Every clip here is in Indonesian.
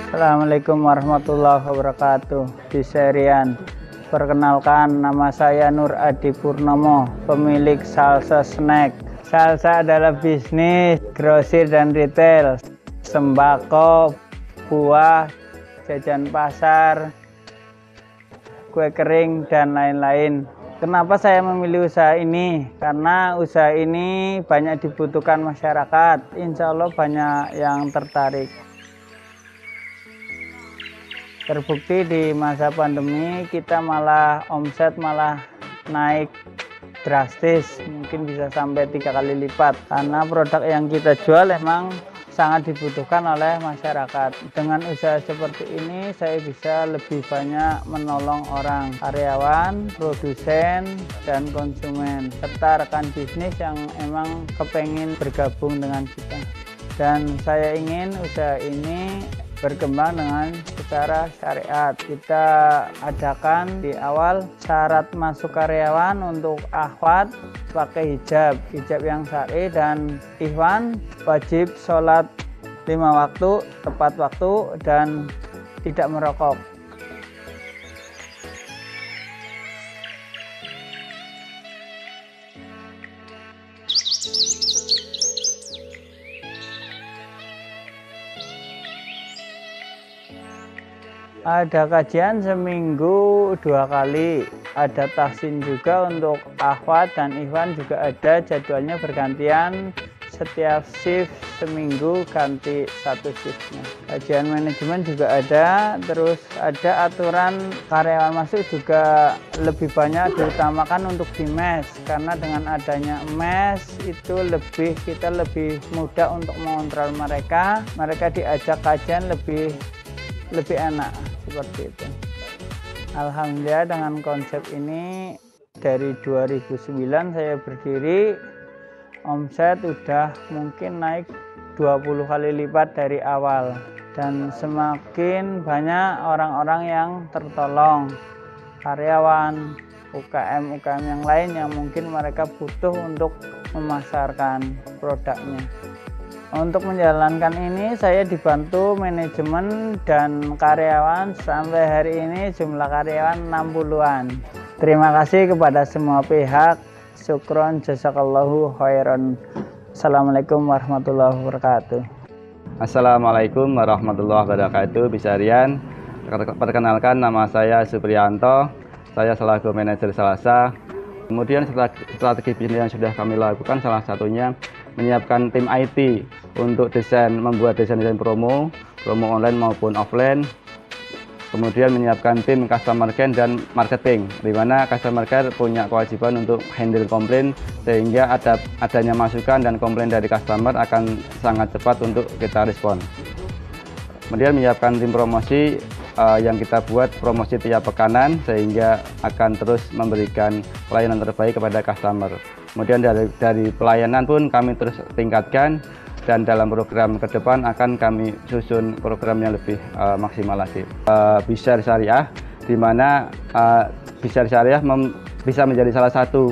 Assalamualaikum warahmatullahi wabarakatuh. Bisarian. Perkenalkan, nama saya Nur Adi Purnomo, pemilik Salsa Snack. Salsa adalah bisnis grosir dan retail, sembako, buah, jajan pasar, kue kering, dan lain-lain. Kenapa saya memilih usaha ini? Karena usaha ini banyak dibutuhkan masyarakat. Insya Allah banyak yang tertarik. Terbukti di masa pandemi kita malah omset malah naik drastis, mungkin bisa sampai 3 kali lipat. Karena produk yang kita jual emang sangat dibutuhkan oleh masyarakat. Dengan usaha seperti ini saya bisa lebih banyak menolong orang, karyawan, produsen, dan konsumen, serta rekan bisnis yang emang kepengen bergabung dengan kita. Dan saya ingin usaha ini berkembang dengan secara syariat. Kita adakan di awal syarat masuk karyawan untuk akhwat pakai hijab yang syar'i, dan ikhwan wajib sholat 5 waktu tepat waktu dan tidak merokok. Ada kajian seminggu 2 kali, ada tahsin juga untuk akhwat dan ikhwan juga ada, jadwalnya bergantian, setiap shift seminggu ganti 1 shiftnya. Kajian manajemen juga ada, terus ada aturan karyawan masuk juga lebih banyak diutamakan untuk di mes, karena dengan adanya mes itu kita lebih mudah untuk mengontrol mereka diajak kajian lebih enak seperti itu. Alhamdulillah dengan konsep ini dari 2009 saya berdiri, omset udah mungkin naik 20 kali lipat dari awal, dan semakin banyak orang-orang yang tertolong, karyawan, UKM yang lain yang mungkin mereka butuh untuk memasarkan produknya. Untuk menjalankan ini saya dibantu manajemen dan karyawan, sampai hari ini jumlah karyawan 60-an. Terima kasih kepada semua pihak. Syukron jazakallahu khairan. Assalamualaikum warahmatullahi wabarakatuh. Assalamualaikum warahmatullahi wabarakatuh. Bisarian. Perkenalkan, nama saya Supriyanto. Saya selaku manajer Salsa. Kemudian strategi bisnis yang sudah kami lakukan salah satunya menyiapkan tim IT untuk membuat desain promo online maupun offline. Kemudian menyiapkan tim customer care dan marketing, di mana customer care punya kewajiban untuk handle komplain, sehingga adanya masukan dan komplain dari customer akan sangat cepat untuk kita respon. Kemudian menyiapkan tim promosi yang kita buat promosi tiap pekanan, sehingga akan terus memberikan pelayanan terbaik kepada customer. Kemudian dari pelayanan pun kami terus tingkatkan, dan dalam program ke depan akan kami susun program yang lebih maksimal lagi. Bisar Syariah, di mana Bisar Syariah bisa menjadi salah satu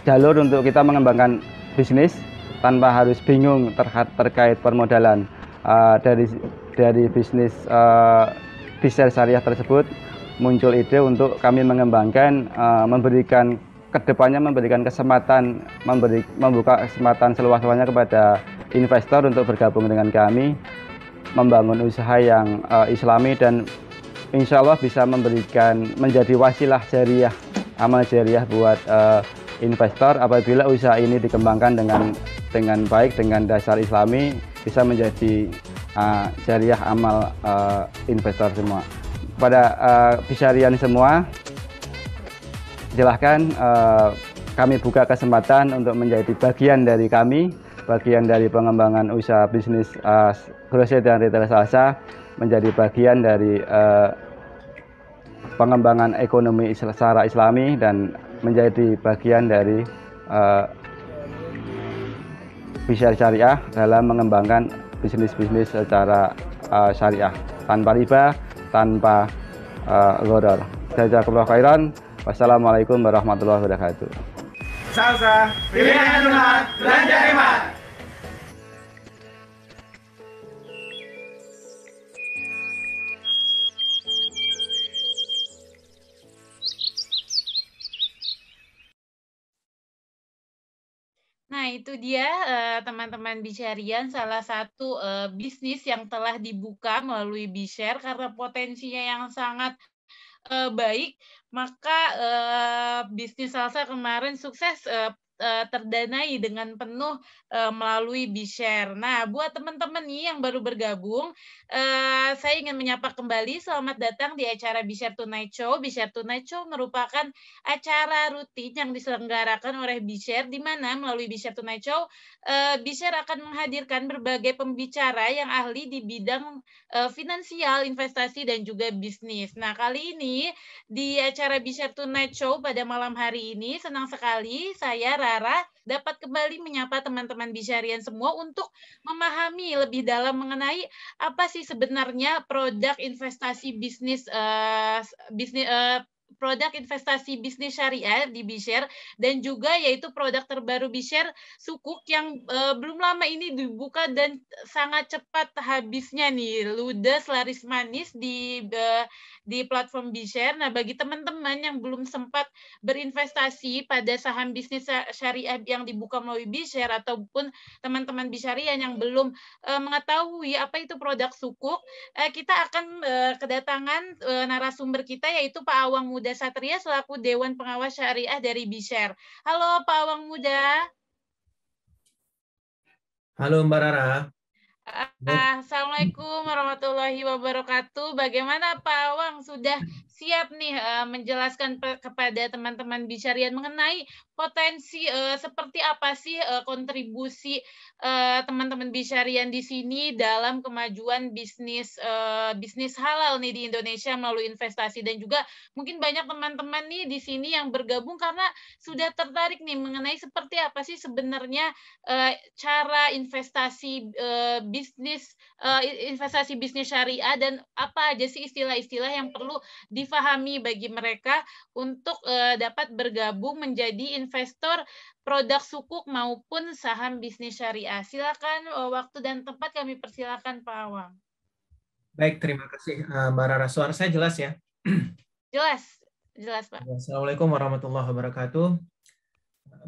jalur untuk kita mengembangkan bisnis tanpa harus bingung terkait permodalan. Dari bisnis Bisar Syariah tersebut muncul ide untuk kami mengembangkan, kedepannya memberikan kesempatan, membuka kesempatan seluas-luasnya kepada investor untuk bergabung dengan kami, membangun usaha yang islami, dan insya Allah bisa menjadi wasilah jariah, amal jariah buat investor. Apabila usaha ini dikembangkan dengan baik, dengan dasar islami, bisa menjadi jariah amal investor semua. Pada Bisarian semua, silahkan kami buka kesempatan untuk menjadi bagian dari pengembangan usaha bisnis grosir dan retail Salsa, menjadi bagian dari pengembangan ekonomi secara islami, dan menjadi bagian dari Bisar Syariah dalam mengembangkan bisnis-bisnis secara syariah, tanpa riba, tanpa gharar. Jazakallahu khairan. Wassalamualaikum warahmatullahi wabarakatuh. Salsa, pilihan umat, belanja hemat. Nah, itu dia teman-teman Bisharian, salah satu bisnis yang telah dibuka melalui Bishare karena potensinya yang sangat baik, maka bisnis Salsa kemarin sukses terdanai dengan penuh melalui Bishare. Nah, buat teman-teman nih yang baru bergabung, saya ingin menyapa kembali, selamat datang di acara Bishare Tonight Show. Bishare Tonight Show merupakan acara rutin yang diselenggarakan oleh Bishare, di mana melalui Bishare Tonight Show, Bishare akan menghadirkan berbagai pembicara yang ahli di bidang finansial, investasi, dan juga bisnis. Nah, kali ini di acara Bishare Tonight Show pada malam hari ini, senang sekali saya, Rara, dapat kembali menyapa teman-teman Bisharian semua untuk memahami lebih dalam mengenai apa sih sebenarnya produk investasi produk investasi bisnis syariah di Bishare, dan juga yaitu produk terbaru Bishare, Sukuk, yang belum lama ini dibuka dan sangat cepat habisnya nih, ludes laris manis di platform Bishare. Nah, bagi teman-teman yang belum sempat berinvestasi pada saham bisnis syariah yang dibuka melalui Bishare, ataupun teman-teman Bisharian yang belum mengetahui apa itu produk Sukuk, kita akan kedatangan narasumber kita, yaitu Pak Awang Muda Satria selaku Dewan Pengawas Syariah dari Bishare. Halo Pak Awang Muda. Halo Mbak Rara. Assalamualaikum warahmatullahi wabarakatuh. Bagaimana Pak Awang, sudah siap nih menjelaskan kepada teman-teman Bisharian mengenai potensi seperti apa sih kontribusi teman-teman Bisharian di sini dalam kemajuan bisnis halal nih di Indonesia melalui investasi, dan juga mungkin banyak teman-teman nih di sini yang bergabung karena sudah tertarik nih mengenai seperti apa sih sebenarnya cara investasi investasi bisnis syariah, dan apa aja sih istilah-istilah yang perlu difahami bagi mereka untuk dapat bergabung menjadi investor produk Sukuk maupun saham bisnis syariah. Silakan, waktu dan tempat kami persilakan Pak Awang. Baik, terima kasih Mbak Rara. Suara saya jelas ya? Jelas Pak. Assalamualaikum warahmatullahi wabarakatuh.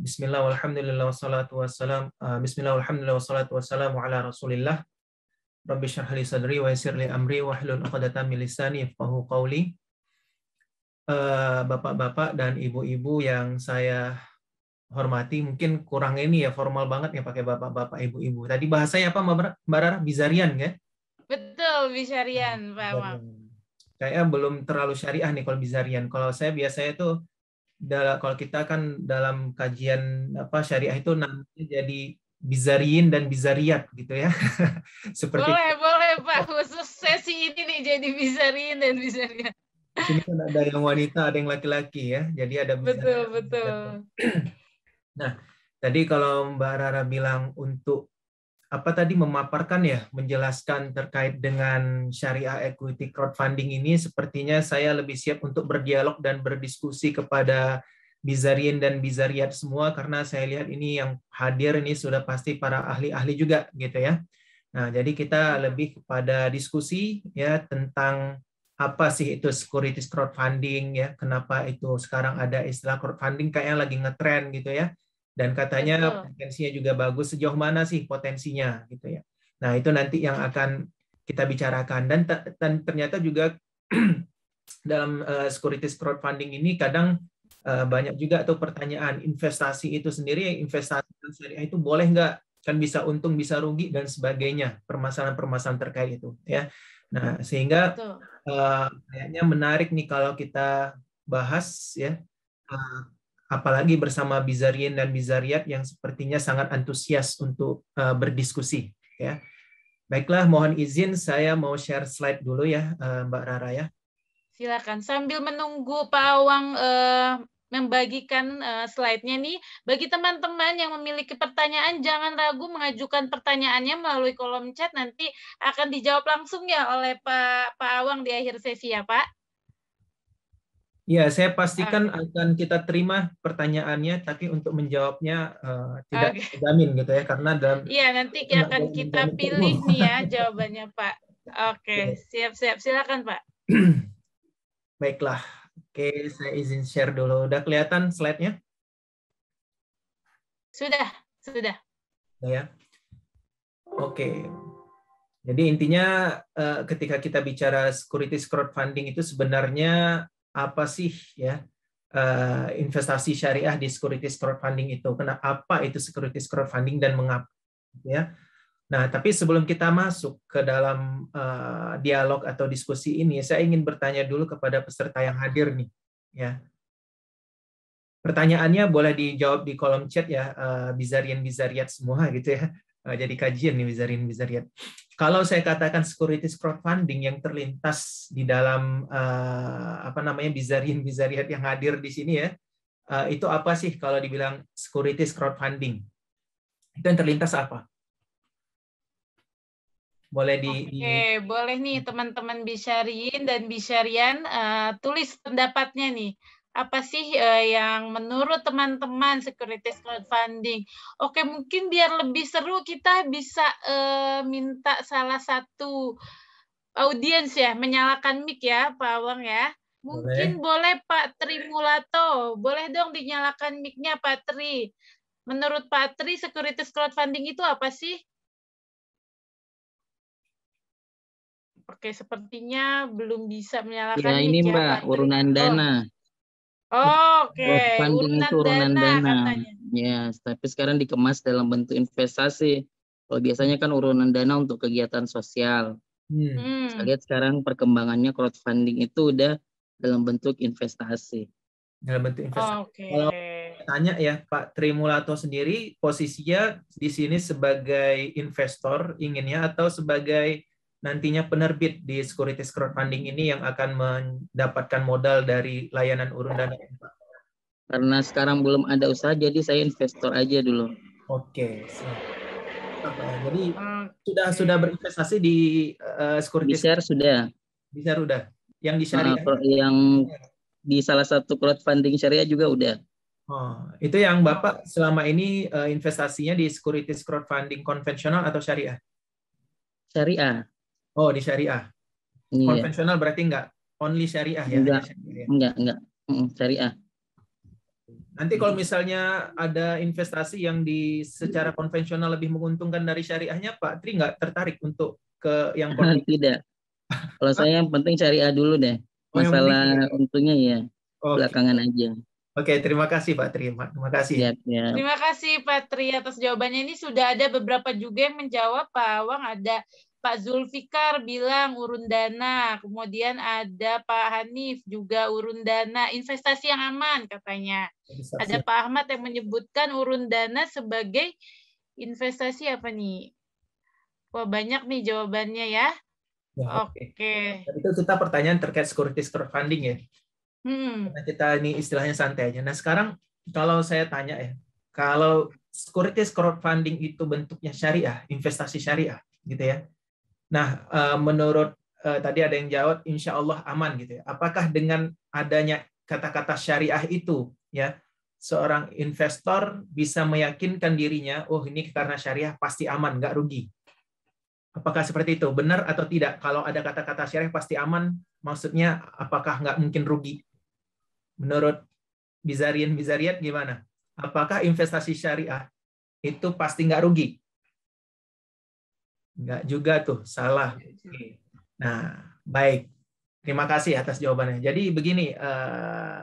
Bismillah walhamdulillah wassalatu wassalam. Bismillah walhamdulillah wassalatu wassalamu ala Rasulillah. Rabbi syrah li sadri wa yassir li amri wahlul 'uqdatam min lisani yafqahu qawli. Bapak-bapak dan ibu-ibu yang saya hormati, mungkin kurang ini ya, formal banget ya pakai bapak-bapak ibu-ibu. Tadi bahasanya apa Mbak Rara? Bizarian ya? Betul, Bisharian Pak Awang. Kayaknya belum terlalu syariah nih kalau Bizarian. Kalau saya biasanya tuh kalau kita kan dalam kajian syariah itu namanya jadi bizariin dan bizariat gitu ya. Seperti boleh Pak, khusus sesi ini nih jadi bizariin dan bizariat. Di sini kan ada yang wanita, ada yang laki-laki ya. Jadi ada bizariat. Betul. Nah, tadi kalau Mbak Rara bilang untuk apa tadi memaparkan ya, menjelaskan terkait dengan syariah equity crowdfunding ini, sepertinya saya lebih siap untuk berdialog dan berdiskusi kepada Bizariin dan Bizariat semua, karena saya lihat ini yang hadir ini sudah pasti para ahli-ahli juga gitu ya. Nah, jadi kita lebih kepada diskusi ya tentang apa sih itu securities crowdfunding ya, kenapa itu sekarang ada istilah crowdfunding kayaknya lagi ngetren gitu ya. Dan katanya potensinya juga bagus, sejauh mana sih potensinya gitu ya. Nah, itu nanti yang akan kita bicarakan. Dan ternyata juga dalam securities crowdfunding ini kadang banyak juga tuh pertanyaan investasi itu sendiri, investasi syariah itu boleh nggak? Kan bisa untung, bisa rugi, dan sebagainya. Permasalahan-permasalahan terkait itu ya. Nah, sehingga kayaknya menarik nih kalau kita bahas ya, apalagi bersama Bizariin dan Bizariat yang sepertinya sangat antusias untuk berdiskusi ya. Baiklah, mohon izin saya mau share slide dulu ya Mbak Rara ya. Silakan, sambil menunggu Pak Awang membagikan slide-nya nih, bagi teman-teman yang memiliki pertanyaan jangan ragu mengajukan pertanyaannya melalui kolom chat, nanti akan dijawab langsung ya oleh Pak Awang di akhir sesi ya Pak. Ya, saya pastikan akan kita terima pertanyaannya, tapi untuk menjawabnya tidak terjamin gitu ya, karena dalam nanti akan kita pilih nih ya jawabannya Pak. Oke, siap-siap, silakan Pak. Baiklah, oke, saya izin share dulu. Udah kelihatan slide-nya? Sudah, Sudah. Ya. Oke. Jadi intinya ketika kita bicara securities crowdfunding itu sebenarnya apa sih ya investasi syariah di securities crowdfunding itu? Apa itu securities crowdfunding dan mengapa? Ya. Nah, tapi sebelum kita masuk ke dalam dialog atau diskusi ini, saya ingin bertanya dulu kepada peserta yang hadir nih. Ya. Pertanyaannya boleh dijawab di kolom chat ya, Bizarian-Bizariat semua gitu ya. Jadi kajian nih Bizarian-Bizariat. Kalau saya katakan securities crowdfunding yang terlintas di dalam Bizarian-Bizariat yang hadir di sini ya, itu apa sih kalau dibilang securities crowdfunding? Itu yang terlintas apa? Boleh Oke, boleh nih teman-teman Bisyariin dan Bisyarian tulis pendapatnya nih. Apa sih yang menurut teman-teman securities crowdfunding? Oke, mungkin biar lebih seru kita bisa minta salah satu audiens ya menyalakan mic ya, Pak Awang ya. Mungkin boleh Pak Trimulato, boleh dong dinyalakan mic-nya Pak Tri. Menurut Pak Tri, securities crowdfunding itu apa sih? Oke, sepertinya belum bisa menyalakan Ya, ini mic ya, Mbak, Pak Tri. urunan dana. Oke, Crowdfunding itu urunan dana. katanya. Ya, tapi sekarang dikemas dalam bentuk investasi. Kalau biasanya kan urunan dana untuk kegiatan sosial. Saya lihat sekarang perkembangannya crowdfunding itu udah dalam bentuk investasi. Dalam bentuk investasi. Oke. Kalau tanya ya Pak Trimulato sendiri posisinya di sini sebagai investor inginnya atau sebagai nantinya penerbit di securities crowdfunding ini yang akan mendapatkan modal dari layanan urun dana? Karena sekarang belum ada usaha, jadi saya investor aja dulu. Oke. Jadi sudah berinvestasi di securities? Di-share sudah. Di-share udah. Yang di syariah? Yang di salah satu crowdfunding syariah juga udah. Oh, itu yang Bapak selama ini investasinya di securities crowdfunding konvensional atau syariah? Syariah. Oh, di syariah. Iya. Konvensional berarti enggak only syariah ya? Enggak. Syariah. Nanti kalau misalnya ada investasi yang secara konvensional lebih menguntungkan dari syariahnya, Pak Tri nggak tertarik untuk ke yang Tidak. Kalau saya yang penting syariah dulu deh. Masalah untungnya ya belakangan aja. Oke, terima kasih Pak Tri. Terima kasih. Ya. Terima kasih Pak Tri atas jawabannya. Ini sudah ada beberapa juga yang menjawab, Pak Awang. Ada Pak Zulfikar bilang urun dana, kemudian ada Pak Hanif juga urun dana, investasi yang aman katanya. Ada Pak Ahmad yang menyebutkan urun dana sebagai investasi apa nih? Wah, banyak nih jawabannya ya. Oke. Itu kita pertanyaan terkait securities crowdfunding ya. Karena kita ini istilahnya santai aja. Nah sekarang kalau saya tanya ya, kalau securities crowdfunding itu bentuknya syariah, investasi syariah, gitu ya. Nah, menurut tadi ada yang jawab, insya Allah aman gitu ya. Apakah dengan adanya kata-kata syariah itu, ya, seorang investor bisa meyakinkan dirinya, oh ini karena syariah pasti aman, nggak rugi. Apakah seperti itu? Benar atau tidak? Kalau ada kata-kata syariah pasti aman, maksudnya apakah nggak mungkin rugi? Menurut Bizariat gimana? Apakah investasi syariah itu pasti nggak rugi? Enggak juga tuh, salah. Nah, baik. Terima kasih atas jawabannya. Jadi begini,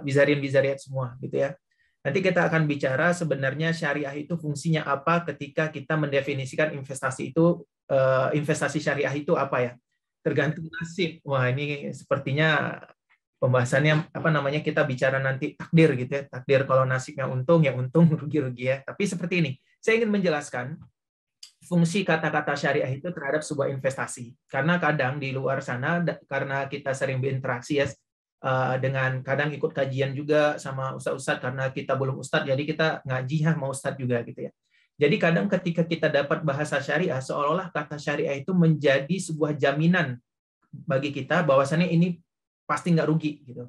Bizariat semua, gitu ya. Nanti kita akan bicara sebenarnya syariah itu fungsinya apa ketika kita mendefinisikan investasi itu, investasi syariah itu apa ya? Tergantung nasib. Wah, ini sepertinya pembahasannya apa namanya kita bicara nanti takdir gitu ya. Takdir kalau nasibnya untung ya untung, rugi-rugi ya. Tapi seperti ini, saya ingin menjelaskan fungsi kata-kata syariah itu terhadap sebuah investasi. Karena kadang di luar sana, karena kita sering berinteraksi ya, dengan kadang ikut kajian juga sama ustadz-ustadz, karena kita belum ustadz, jadi kita ngaji ya mau ustadz juga gitu ya. Jadi kadang ketika kita dapat bahasa syariah, seolah-olah kata syariah itu menjadi sebuah jaminan bagi kita bahwasannya ini pasti nggak rugi gitu.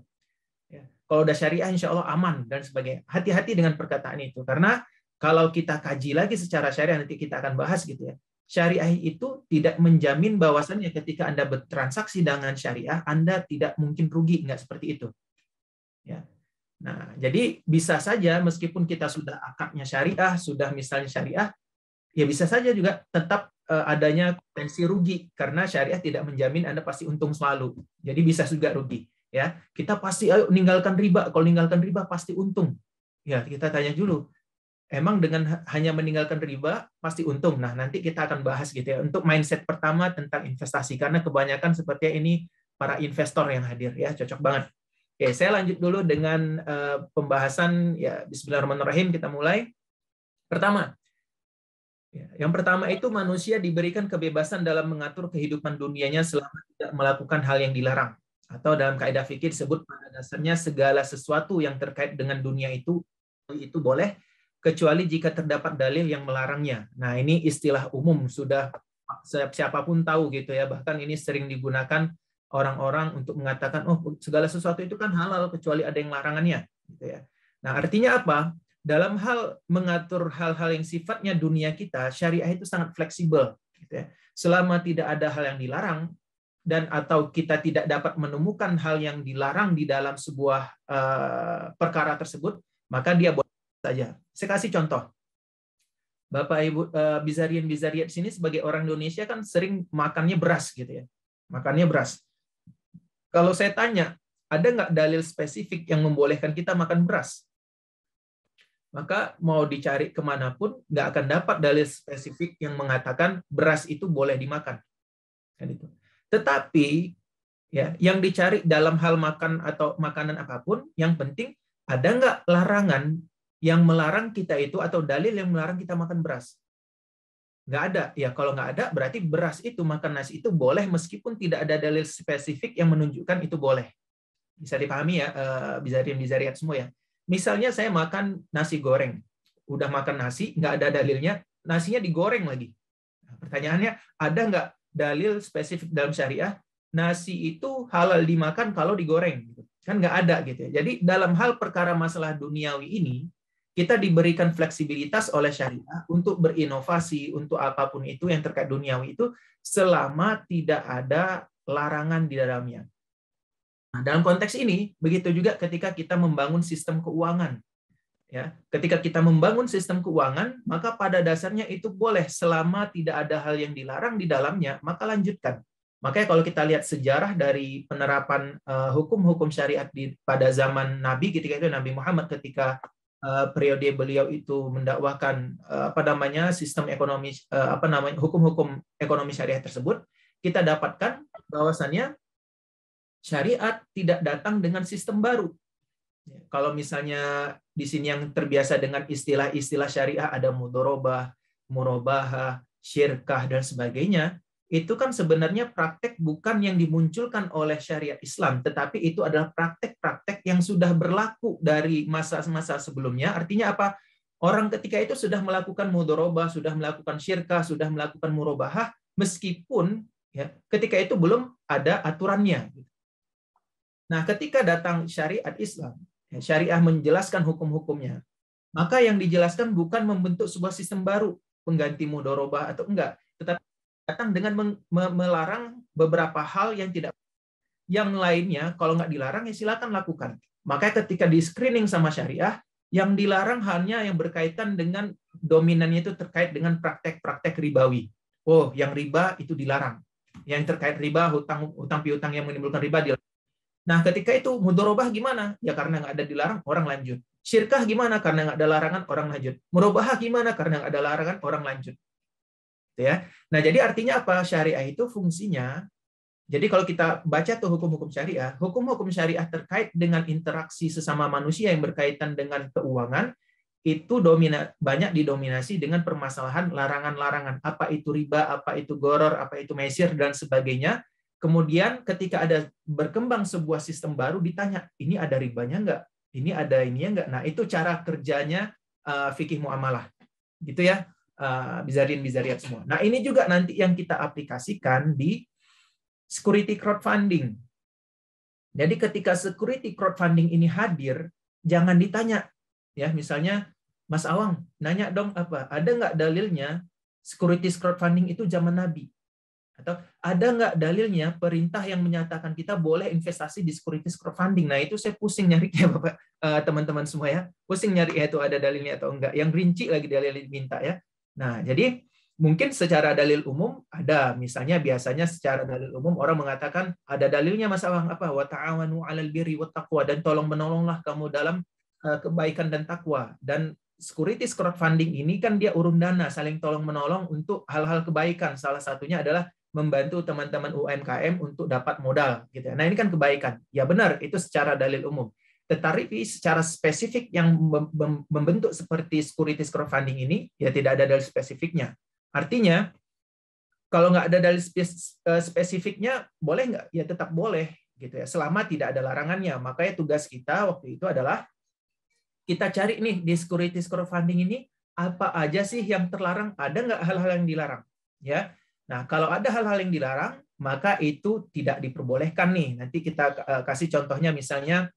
Ya. Kalau udah syariah, insya Allah aman dan sebagainya. Hati-hati dengan perkataan itu, karena kalau kita kaji lagi secara syariah, nanti kita akan bahas gitu ya. Syariah itu tidak menjamin bahwasannya ketika Anda bertransaksi dengan syariah, Anda tidak mungkin rugi, nggak seperti itu. Ya. Nah, jadi bisa saja meskipun kita sudah akadnya syariah, sudah misalnya syariah, ya bisa saja juga tetap adanya potensi rugi karena syariah tidak menjamin Anda pasti untung selalu. Jadi bisa juga rugi. Ya, kita pasti ayo ninggalkan riba. Kalau ninggalkan riba pasti untung. Ya, kita tanya dulu. Emang dengan hanya meninggalkan riba pasti untung. Nah, nanti kita akan bahas gitu ya. Untuk mindset pertama tentang investasi karena kebanyakan sepertinya ini para investor yang hadir ya, cocok banget. Oke, saya lanjut dulu dengan pembahasan ya. Bismillahirrahmanirrahim, kita mulai. Pertama, yang pertama itu manusia diberikan kebebasan dalam mengatur kehidupan dunianya selama tidak melakukan hal yang dilarang. Atau dalam kaidah fikih disebut pada dasarnya segala sesuatu yang terkait dengan dunia itu boleh kecuali jika terdapat dalil yang melarangnya. Nah, ini istilah umum sudah siapapun tahu gitu ya. Bahkan ini sering digunakan orang-orang untuk mengatakan oh segala sesuatu itu kan halal kecuali ada yang larangannya gitu ya. Nah, artinya apa? Dalam hal mengatur hal-hal yang sifatnya dunia kita, syariah itu sangat fleksibel gitu ya. Selama tidak ada hal yang dilarang dan atau kita tidak dapat menemukan hal yang dilarang di dalam sebuah perkara tersebut, maka dia boleh saja. Saya kasih contoh. Bapak Ibu Bizarian-Bizariat sini sebagai orang Indonesia kan sering makannya beras gitu ya. Makannya beras. Kalau saya tanya, ada nggak dalil spesifik yang membolehkan kita makan beras? Maka mau dicari kemanapun, nggak akan dapat dalil spesifik yang mengatakan beras itu boleh dimakan. Kan itu. Tetapi ya, yang dicari dalam hal makan atau makanan apapun, yang penting ada nggak larangan yang melarang kita itu atau dalil yang melarang kita makan beras? Nggak ada. Ya kalau nggak ada, berarti beras itu, makan nasi itu boleh meskipun tidak ada dalil spesifik yang menunjukkan itu boleh. Bisa dipahami ya, Bizarian-Bizariat semua ya. Misalnya saya makan nasi goreng. Udah makan nasi, nggak ada dalilnya, nasinya digoreng lagi. Nah, pertanyaannya, ada nggak dalil spesifik dalam syariah, nasi itu halal dimakan kalau digoreng? Kan nggak ada gitu ya. Jadi dalam hal perkara masalah duniawi ini, kita diberikan fleksibilitas oleh syariah untuk berinovasi, untuk apapun itu yang terkait duniawi itu, selama tidak ada larangan di dalamnya. Nah, dalam konteks ini, begitu juga ketika kita membangun sistem keuangan. Ya, ketika kita membangun sistem keuangan, maka pada dasarnya itu boleh selama tidak ada hal yang dilarang di dalamnya, maka lanjutkan. Makanya kalau kita lihat sejarah dari penerapan hukum-hukum syariat pada zaman Nabi ketika itu Nabi Muhammad ketika periode beliau itu mendakwakan sistem ekonomi hukum-hukum ekonomi syariah tersebut, kita dapatkan bahwasannya syariat tidak datang dengan sistem baru. Kalau misalnya di sini yang terbiasa dengan istilah-istilah syariah ada mudharabah, murabahah, syirkah dan sebagainya, itu kan sebenarnya praktek bukan yang dimunculkan oleh syariat Islam, tetapi itu adalah praktek-praktek yang sudah berlaku dari masa-masa sebelumnya. Artinya apa? Orang ketika itu sudah melakukan mudharabah, sudah melakukan syirkah, sudah melakukan murabahah, meskipun ya, ketika itu belum ada aturannya. Nah, ketika datang syariat Islam, syariah menjelaskan hukum-hukumnya, maka yang dijelaskan bukan membentuk sebuah sistem baru, pengganti mudharabah atau enggak, tetapi datang dengan melarang beberapa hal yang tidak. Yang lainnya, kalau nggak dilarang, ya silakan lakukan. Makanya ketika di screening sama syariah, yang dilarang hanya yang berkaitan dengan dominannya itu terkait dengan praktek-praktek ribawi. Oh, yang riba itu dilarang. Yang terkait riba, hutang piutang yang menimbulkan riba dilarang. Nah, ketika itu mudharabah gimana? Ya karena nggak ada dilarang, orang lanjut. Syirkah gimana? Karena nggak ada larangan, orang lanjut. Murabahah gimana? Karena nggak ada larangan, orang lanjut. Ya. Nah, jadi artinya apa? Syariah itu fungsinya, jadi kalau kita baca tuh hukum-hukum syariah terkait dengan interaksi sesama manusia yang berkaitan dengan keuangan, itu banyak didominasi dengan permasalahan larangan-larangan. Apa itu riba, apa itu goror, apa itu maisir, dan sebagainya. Kemudian ketika ada berkembang sebuah sistem baru, ditanya, ini ada ribanya nggak? Ini ada ininya nggak? Nah, itu cara kerjanya fikih muamalah. Gitu ya, Bizarian-Bizariat semua. Nah, ini juga nanti yang kita aplikasikan di security crowdfunding. Jadi ketika security crowdfunding ini hadir, jangan ditanya. Ya, misalnya, Mas Awang, nanya dong apa? Ada nggak dalilnya security crowdfunding itu zaman Nabi? Atau ada nggak dalilnya perintah yang menyatakan kita boleh investasi di securities crowdfunding? Nah, itu saya pusing nyari ya Bapak, teman-teman semua ya. Pusing nyari itu ada dalilnya atau enggak. Yang rinci lagi dalil diminta ya. Nah, jadi mungkin secara dalil umum ada. Misalnya biasanya secara dalil umum orang mengatakan ada dalilnya masalah apa? Wa ta'awanu 'alal birri wat taqwa, dan tolong-menolonglah kamu dalam kebaikan dan takwa. Dan securities crowdfunding ini kan dia urun dana, saling tolong-menolong untuk hal-hal kebaikan. Salah satunya adalah membantu teman-teman UMKM untuk dapat modal gitu. Nah, ini kan kebaikan. Ya benar, itu secara dalil umum. Tetapi secara spesifik yang membentuk seperti securities crowdfunding ini ya tidak ada dalil spesifiknya. Artinya kalau nggak ada dalil spesifiknya boleh nggak? Ya tetap boleh gitu ya, selama tidak ada larangannya. Makanya tugas kita waktu itu adalah kita cari nih di securities crowdfunding ini apa aja sih yang terlarang, ada nggak hal-hal yang dilarang ya. Nah, kalau ada hal-hal yang dilarang, maka itu tidak diperbolehkan nih. Nanti kita kasih contohnya misalnya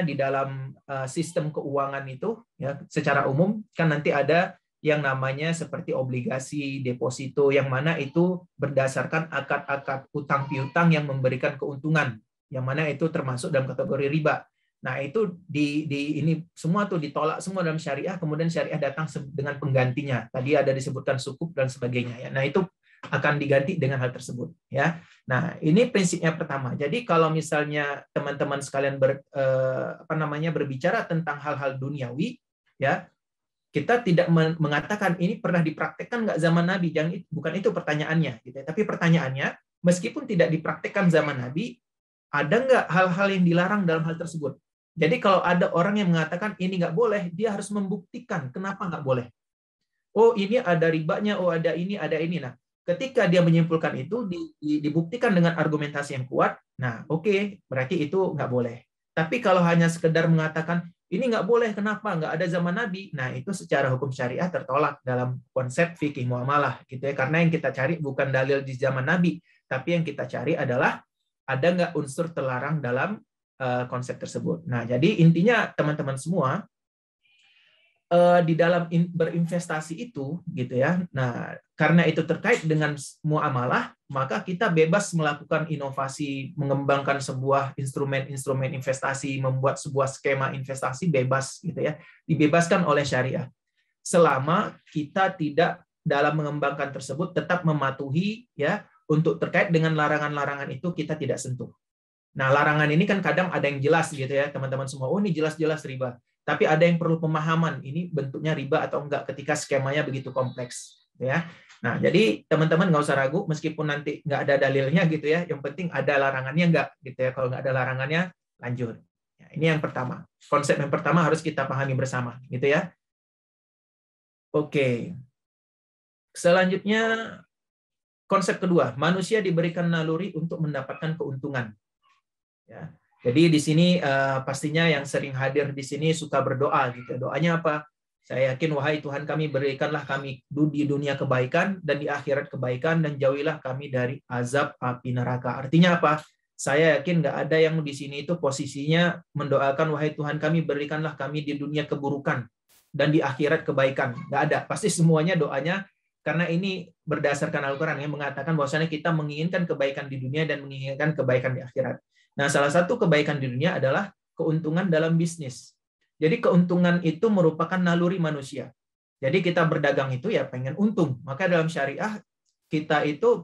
di dalam sistem keuangan itu ya secara umum kan nanti ada yang namanya seperti obligasi, deposito, yang mana itu berdasarkan akad-akad utang piutang yang memberikan keuntungan, yang mana itu termasuk dalam kategori riba. Nah, itu ini semua tuh ditolak semua dalam syariah, kemudian syariah datang dengan penggantinya. Tadi ada disebutkan sukuk dan sebagainya ya. Nah, itu akan diganti dengan hal tersebut ya. Nah, ini prinsipnya pertama. Jadi kalau misalnya teman-teman sekalian berbicara tentang hal-hal duniawi ya, kita tidak mengatakan ini pernah dipraktekkan nggak zaman Nabi, bukan itu pertanyaannya gitu ya. Tapi pertanyaannya, meskipun tidak dipraktekkan zaman Nabi, ada nggak hal-hal yang dilarang dalam hal tersebut? Jadi kalau ada orang yang mengatakan ini nggak boleh, dia harus membuktikan kenapa nggak boleh. Oh, ini ada ribanya, oh ada ini, ada ini. Nah, ketika dia menyimpulkan itu, dibuktikan dengan argumentasi yang kuat, nah oke, berarti itu nggak boleh. Tapi kalau hanya sekedar mengatakan ini nggak boleh, kenapa? Nggak ada zaman Nabi. Nah, itu secara hukum syariah tertolak dalam konsep fikih muamalah, gitu ya. Karena yang kita cari bukan dalil di zaman Nabi, tapi yang kita cari adalah ada nggak unsur terlarang dalam konsep tersebut. Nah, jadi intinya teman-teman semua di dalam berinvestasi itu, gitu ya. Nah, karena itu terkait dengan muamalah, maka kita bebas melakukan inovasi, mengembangkan sebuah instrumen investasi, membuat sebuah skema investasi bebas, gitu ya. Dibebaskan oleh syariah. Selama kita tidak dalam mengembangkan tersebut tetap mematuhi ya, untuk terkait dengan larangan-larangan itu kita tidak sentuh. Nah, larangan ini kan kadang ada yang jelas gitu ya, teman-teman semua. Oh, ini jelas-jelas riba. Tapi ada yang perlu pemahaman, ini bentuknya riba atau enggak ketika skemanya begitu kompleks, ya. Nah, jadi teman-teman nggak usah ragu, meskipun nanti nggak ada dalilnya gitu ya, yang penting ada larangannya enggak gitu ya. Kalau nggak ada larangannya, lanjut. Ya, ini yang pertama. Konsep yang pertama harus kita pahami bersama, gitu ya. Oke. Selanjutnya, konsep kedua, manusia diberikan naluri untuk mendapatkan keuntungan. Ya. Jadi di sini pastinya yang sering hadir di sini suka berdoa gitu. Doanya apa? Saya yakin wahai Tuhan kami, berikanlah kami di dunia kebaikan dan di akhirat kebaikan, dan jauhilah kami dari azab api neraka. Artinya apa? Saya yakin nggak ada yang di sini itu posisinya mendoakan wahai Tuhan kami, berikanlah kami di dunia keburukan dan di akhirat kebaikan. Nggak ada. Pasti semuanya doanya karena ini berdasarkan Al-Quran yang mengatakan bahwasanya kita menginginkan kebaikan di dunia dan menginginkan kebaikan di akhirat. Nah, salah satu kebaikan di dunia adalah keuntungan dalam bisnis. Jadi keuntungan itu merupakan naluri manusia. Jadi kita berdagang itu ya pengen untung. Maka dalam syariah kita itu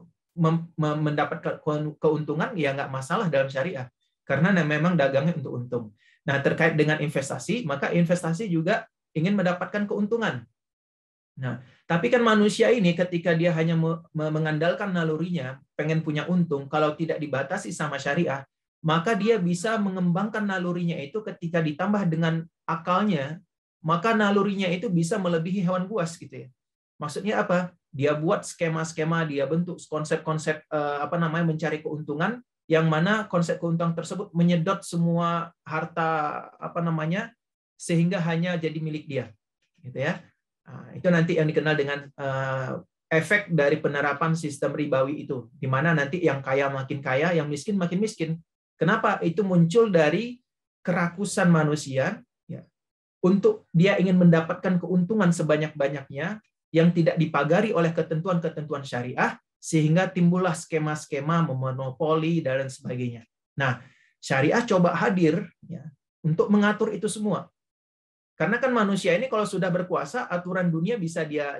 mendapat keuntungan ya nggak masalah dalam syariah. Karena memang dagangnya untuk untung. Nah, terkait dengan investasi, maka investasi juga ingin mendapatkan keuntungan. Nah, tapi kan manusia ini ketika dia hanya mengandalkan nalurinya, pengen punya untung, kalau tidak dibatasi sama syariah, maka dia bisa mengembangkan nalurinya itu ketika ditambah dengan akalnya, maka nalurinya itu bisa melebihi hewan buas gitu ya. Maksudnya apa? Dia buat skema-skema, dia bentuk konsep-konsep mencari keuntungan, yang mana konsep keuntungan tersebut menyedot semua harta sehingga hanya jadi milik dia. Gitu ya. Nah, itu nanti yang dikenal dengan efek dari penerapan sistem ribawi itu, di mana nanti yang kaya makin kaya, yang miskin makin miskin. Kenapa? Itu muncul dari kerakusan manusia ya, untuk dia ingin mendapatkan keuntungan sebanyak-banyaknya yang tidak dipagari oleh ketentuan-ketentuan syariah, sehingga timbullah skema-skema memonopoli dan lain sebagainya. Nah, syariah coba hadir ya untuk mengatur itu semua. Karena kan manusia ini kalau sudah berkuasa, aturan dunia bisa dia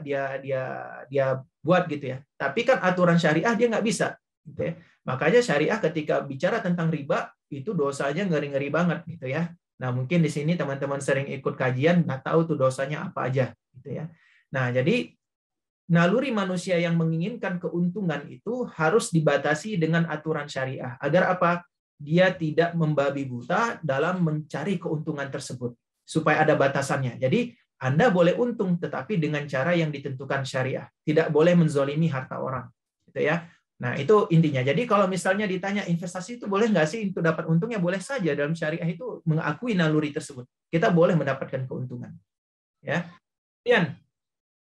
buat gitu ya. Tapi kan aturan syariah dia nggak bisa. Gitu ya. Makanya syariah ketika bicara tentang riba itu dosanya ngeri-ngeri banget gitu ya. Nah mungkin di sini teman-teman sering ikut kajian nggak tahu tuh dosanya apa aja gitu ya. Nah jadi naluri manusia yang menginginkan keuntungan itu harus dibatasi dengan aturan syariah agar apa? Dia tidak membabi buta dalam mencari keuntungan tersebut. Supaya ada batasannya. Jadi Anda boleh untung, tetapi dengan cara yang ditentukan syariah. Tidak boleh menzolimi harta orang. Gitu ya. Nah itu intinya. Jadi kalau misalnya ditanya investasi itu boleh nggak sih untuk dapat untungnya? Boleh saja dalam syariah itu mengakui naluri tersebut. Kita boleh mendapatkan keuntungan. Ya. Kemudian,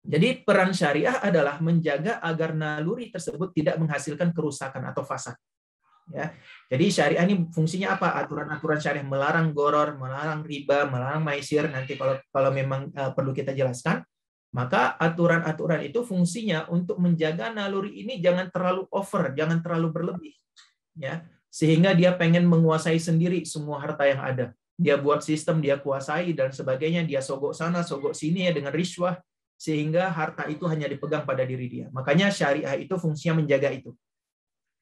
jadi peran syariah adalah menjaga agar naluri tersebut tidak menghasilkan kerusakan atau fasad. Ya. Jadi syariah ini fungsinya apa? Aturan-aturan syariah melarang goror, melarang riba, melarang maisir. Nanti kalau memang perlu kita jelaskan, maka aturan-aturan itu fungsinya untuk menjaga naluri ini jangan terlalu over, jangan terlalu berlebih, ya. Sehingga dia pengen menguasai sendiri semua harta yang ada. Dia buat sistem, dia kuasai dan sebagainya, dia sogok sana, sogok sini ya dengan riswah, sehingga harta itu hanya dipegang pada diri dia. Makanya syariah itu fungsinya menjaga itu.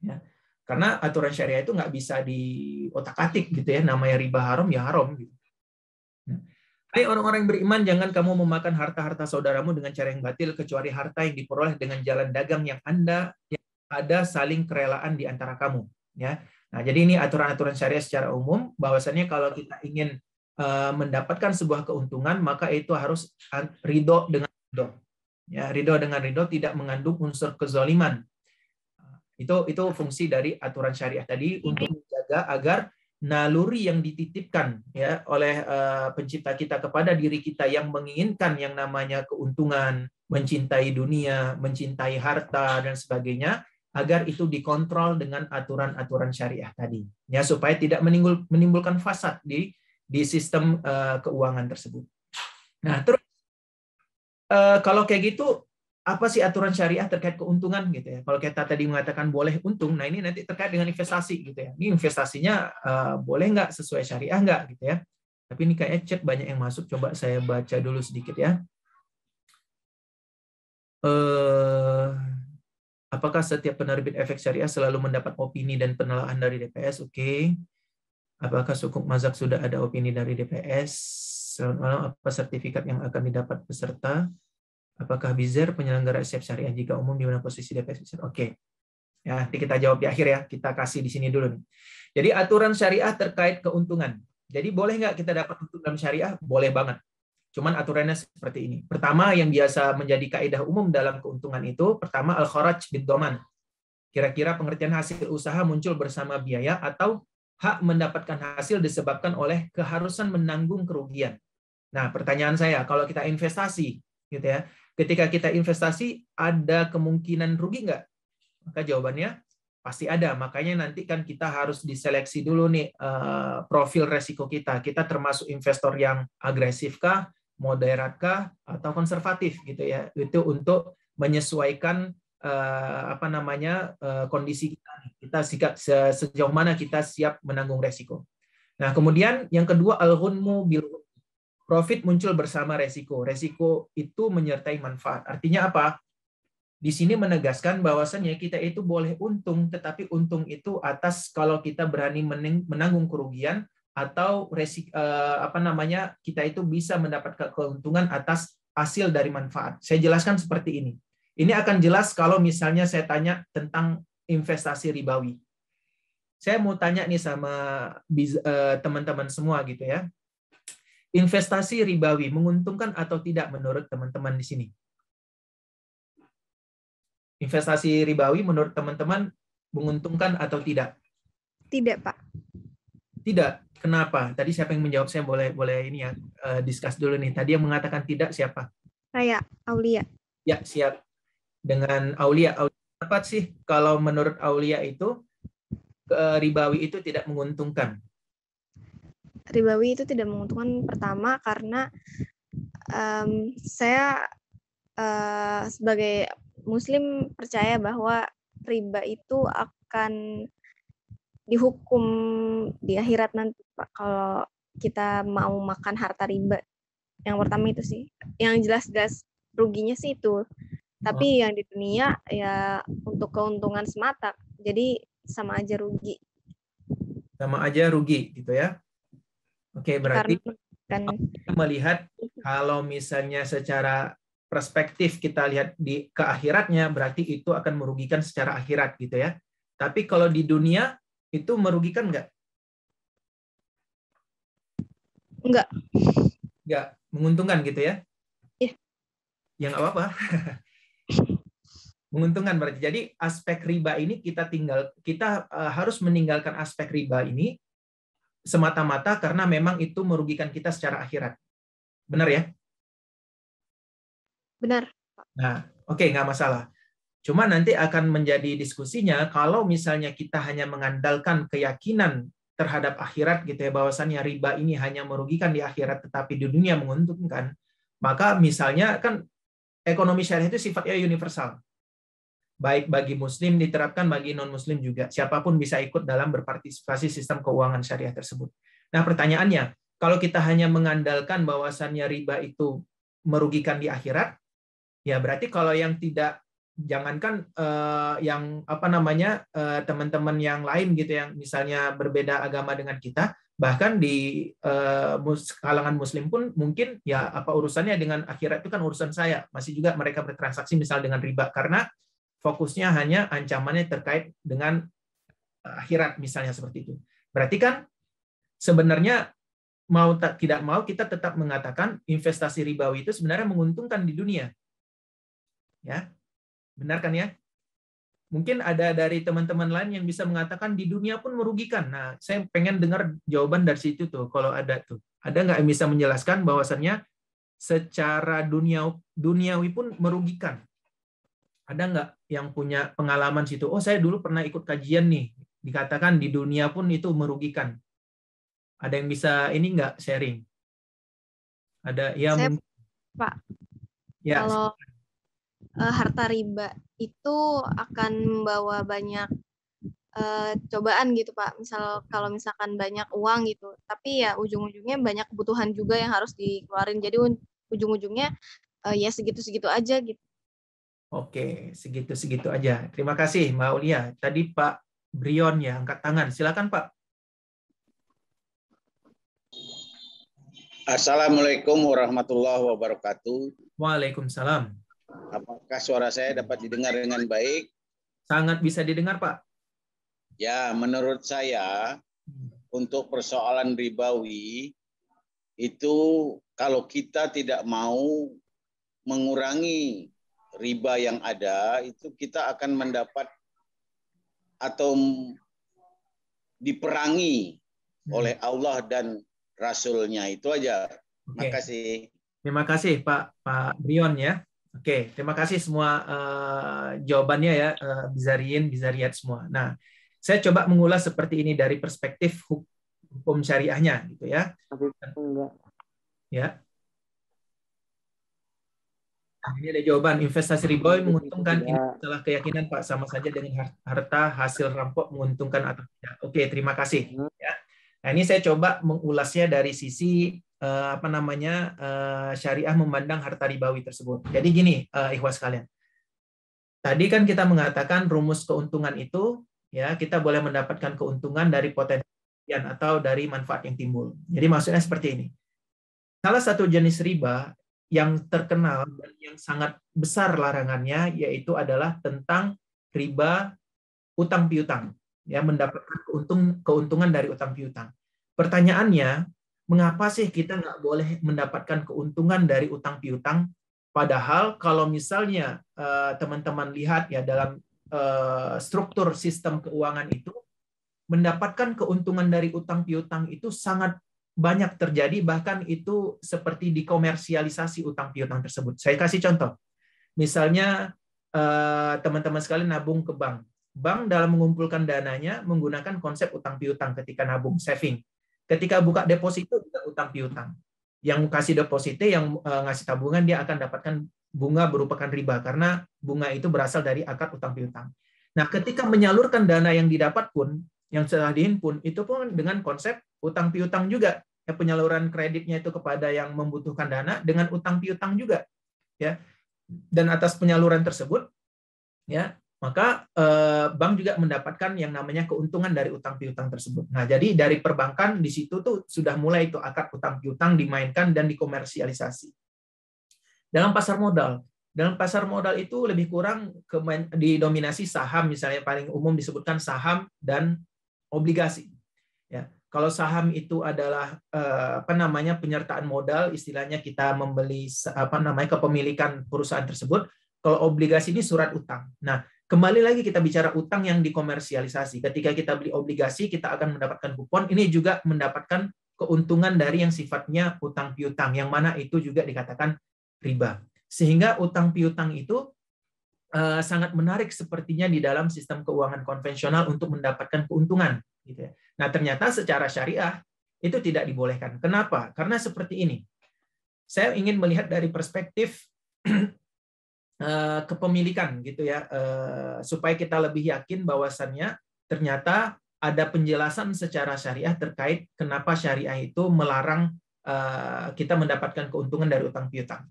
Ya. Karena aturan syariah itu nggak bisa diotak-atik gitu ya, namanya riba haram ya haram gitu. Hai orang-orang yang beriman, jangan kamu memakan harta-harta saudaramu dengan cara yang batil kecuali harta yang diperoleh dengan jalan dagang yang ada saling kerelaan di antara kamu. Ya, nah jadi ini aturan-aturan syariah secara umum bahwasannya kalau kita ingin mendapatkan sebuah keuntungan maka itu harus ridho dengan ridho. Ya, ridho dengan ridho tidak mengandung unsur kezaliman. Itu fungsi dari aturan syariah tadi untuk menjaga agar naluri yang dititipkan ya oleh pencipta kita kepada diri kita yang menginginkan yang namanya keuntungan, mencintai dunia, mencintai harta dan sebagainya, agar itu dikontrol dengan aturan-aturan syariah tadi ya supaya tidak menimbulkan fasad di sistem keuangan tersebut. Nah, terus kalau kayak gitu apa sih aturan syariah terkait keuntungan gitu ya? Kalau kita tadi mengatakan boleh untung, nah ini nanti terkait dengan investasi gitu ya. Ini investasinya boleh nggak sesuai syariah nggak gitu ya? Tapi ini kayaknya chat banyak yang masuk. Coba saya baca dulu sedikit ya. Apakah setiap penerbit efek syariah selalu mendapat opini dan penelaahan dari DPS? Oke. Apakah sukuk mazhab sudah ada opini dari DPS? Apa sertifikat yang akan didapat peserta? Apakah Bizer penyelenggara SEP syariah jika umum di mana posisi DPS? Oke. Ya, nanti kita jawab di akhir ya. Kita kasih di sini dulu nih. Jadi aturan syariah terkait keuntungan. Jadi boleh nggak kita dapat untung dalam syariah? Boleh banget. Cuman aturannya seperti ini. Pertama yang biasa menjadi kaidah umum dalam keuntungan itu, pertama al-kharaj bid-dhaman. Kira-kira pengertian hasil usaha muncul bersama biaya atau hak mendapatkan hasil disebabkan oleh keharusan menanggung kerugian. Nah, pertanyaan saya, kalau kita investasi gitu ya, ketika kita investasi, ada kemungkinan rugi nggak? Maka jawabannya pasti ada. Makanya nanti kan kita harus diseleksi dulu nih profil resiko kita. Kita termasuk investor yang agresif kah, moderat kah, atau konservatif gitu ya. Itu untuk menyesuaikan kondisi kita. Kita sejauh mana kita siap menanggung resiko. Nah, kemudian yang kedua al-ghunmu bil profit muncul bersama resiko. Resiko itu menyertai manfaat. Artinya apa? Di sini menegaskan bahwasannya kita itu boleh untung, tetapi untung itu atas kalau kita berani menanggung kerugian atau kita itu bisa mendapatkan keuntungan atas hasil dari manfaat. Saya jelaskan seperti ini. Ini akan jelas kalau misalnya saya tanya tentang investasi ribawi. Saya mau tanya nih sama teman-teman semua gitu ya. Investasi ribawi menguntungkan atau tidak menurut teman-teman di sini? Investasi ribawi menurut teman-teman menguntungkan atau tidak? Tidak, Pak. Tidak. Kenapa? Tadi siapa yang menjawab? Saya boleh ini ya, discuss dulu nih. Tadi yang mengatakan tidak siapa? Saya, Aulia. Ya, siap. Dengan Aulia. Apa sih kalau menurut Aulia itu ribawi itu tidak menguntungkan? Ribawi itu tidak menguntungkan pertama karena saya sebagai Muslim percaya bahwa riba itu akan dihukum di akhirat nanti, Pak, kalau kita mau makan harta riba. Yang pertama itu sih. Yang jelas-jelas ruginya sih itu. Tapi yang di dunia ya untuk keuntungan semata. Jadi sama aja rugi. Sama aja rugi gitu ya. Oke, berarti kan melihat kalau misalnya secara perspektif kita lihat ke akhiratnya, berarti itu akan merugikan secara akhirat gitu ya. Tapi kalau di dunia itu merugikan nggak? Enggak. Nggak, menguntungkan gitu ya? Iya. Ya nggak apa-apa. Menguntungkan berarti. Jadi aspek riba ini kita harus meninggalkan aspek riba ini semata-mata karena memang itu merugikan kita secara akhirat. Benar ya? Benar. Nah, oke, nggak masalah. Cuma nanti akan menjadi diskusinya kalau misalnya kita hanya mengandalkan keyakinan terhadap akhirat gitu ya, bahwasannya riba ini hanya merugikan di akhirat tetapi di dunia menguntungkan, maka misalnya kan ekonomi syariah itu sifatnya universal. Baik bagi muslim diterapkan, bagi non-muslim juga. Siapapun bisa ikut dalam berpartisipasi sistem keuangan syariah tersebut. Nah, pertanyaannya, kalau kita hanya mengandalkan bahwasannya riba itu merugikan di akhirat, ya berarti kalau yang tidak, jangankan yang teman-teman yang lain gitu yang misalnya berbeda agama dengan kita, bahkan di kalangan muslim pun mungkin ya apa urusannya dengan akhirat, itu kan urusan saya. Masih juga mereka bertransaksi misal dengan riba karena fokusnya hanya ancamannya terkait dengan akhirat misalnya seperti itu. Berarti kan sebenarnya mau tidak mau kita tetap mengatakan investasi ribawi itu sebenarnya menguntungkan di dunia. Ya. Benar kan ya? Mungkin ada dari teman-teman lain yang bisa mengatakan di dunia pun merugikan. Nah, saya pengen dengar jawaban dari situ tuh kalau ada tuh. Ada nggak yang bisa menjelaskan bahwasannya secara duniawi pun merugikan? Ada nggak yang punya pengalaman situ? Oh, saya dulu pernah ikut kajian nih. Dikatakan di dunia pun itu merugikan. Ada yang bisa ini nggak sharing? Ada ya saya, mungkin. Pak. Ya. Kalau harta riba itu akan membawa banyak cobaan gitu, Pak. Kalau misalkan banyak uang gitu, tapi ya ujung-ujungnya banyak kebutuhan juga yang harus dikeluarin. Jadi ujung-ujungnya ya segitu-segitu aja gitu. Oke, segitu-segitu aja. Terima kasih, Mbak Aulia. Tadi Pak Brion ya, angkat tangan. Silakan, Pak. Assalamualaikum warahmatullahi wabarakatuh. Waalaikumsalam. Apakah suara saya dapat didengar dengan baik? Sangat bisa didengar, Pak. Ya, menurut saya untuk persoalan ribawi itu kalau kita tidak mau mengurangi riba yang ada, itu kita akan mendapat atau diperangi oleh Allah dan Rasul-Nya. Itu aja. Terima kasih. Terima kasih Pak Brion ya. Oke, terima kasih semua jawabannya ya, Bizariyat semua. Nah, saya coba mengulas seperti ini dari perspektif hukum syariahnya gitu ya. Ya. Nah, ini ada jawaban. Investasi ribawi menguntungkan. Ini adalah keyakinan Pak, sama saja dengan harta hasil rampok menguntungkan atau tidak. Oke, terima kasih. Ya. Nah, ini saya coba mengulasnya dari sisi syariah memandang harta ribawi tersebut. Jadi gini, ikhwas sekalian. Tadi kan kita mengatakan rumus keuntungan itu ya kita boleh mendapatkan keuntungan dari potensi atau dari manfaat yang timbul. Jadi maksudnya seperti ini. Salah satu jenis riba yang terkenal dan yang sangat besar larangannya yaitu adalah tentang riba utang piutang, ya, mendapatkan keuntungan dari utang piutang. Pertanyaannya, mengapa sih kita nggak boleh mendapatkan keuntungan dari utang piutang? Padahal kalau misalnya teman-teman lihat ya dalam struktur sistem keuangan itu, mendapatkan keuntungan dari utang piutang itu sangat banyak terjadi, bahkan itu seperti dikomersialisasi utang piutang tersebut. Saya kasih contoh. Misalnya teman-teman sekalian nabung ke bank. Bank dalam mengumpulkan dananya menggunakan konsep utang piutang ketika nabung, saving. Ketika buka deposito juga utang piutang. Yang kasih deposito, yang ngasih tabungan, dia akan dapatkan bunga berupakan riba karena bunga itu berasal dari akad utang piutang. Nah, ketika menyalurkan dana yang didapat pun, yang setelah dihimpun, itu pun dengan konsep utang piutang juga. Ya, penyaluran kreditnya itu kepada yang membutuhkan dana dengan utang piutang juga. Ya. Dan atas penyaluran tersebut, ya, maka bank juga mendapatkan yang namanya keuntungan dari utang piutang tersebut. Nah, jadi dari perbankan di situ tuh sudah mulai itu akad utang piutang dimainkan dan dikomersialisasi. Dalam pasar modal itu lebih kurang didominasi saham, misalnya paling umum disebutkan saham dan obligasi. Ya, kalau saham itu adalah penyertaan modal, istilahnya kita membeli kepemilikan perusahaan tersebut. Kalau obligasi ini surat utang. Nah, kembali lagi kita bicara utang yang dikomersialisasi. Ketika kita beli obligasi, kita akan mendapatkan kupon. Ini juga mendapatkan keuntungan dari yang sifatnya utang piutang, yang mana itu juga dikatakan riba. Sehingga utang piutang itu sangat menarik sepertinya di dalam sistem keuangan konvensional untuk mendapatkan keuntungan. Gitu ya. Nah, ternyata secara syariah itu tidak dibolehkan. Kenapa? Karena seperti ini. Saya ingin melihat dari perspektif kepemilikan, gitu ya, supaya kita lebih yakin bahwasannya ternyata ada penjelasan secara syariah terkait kenapa syariah itu melarang kita mendapatkan keuntungan dari utang piutang.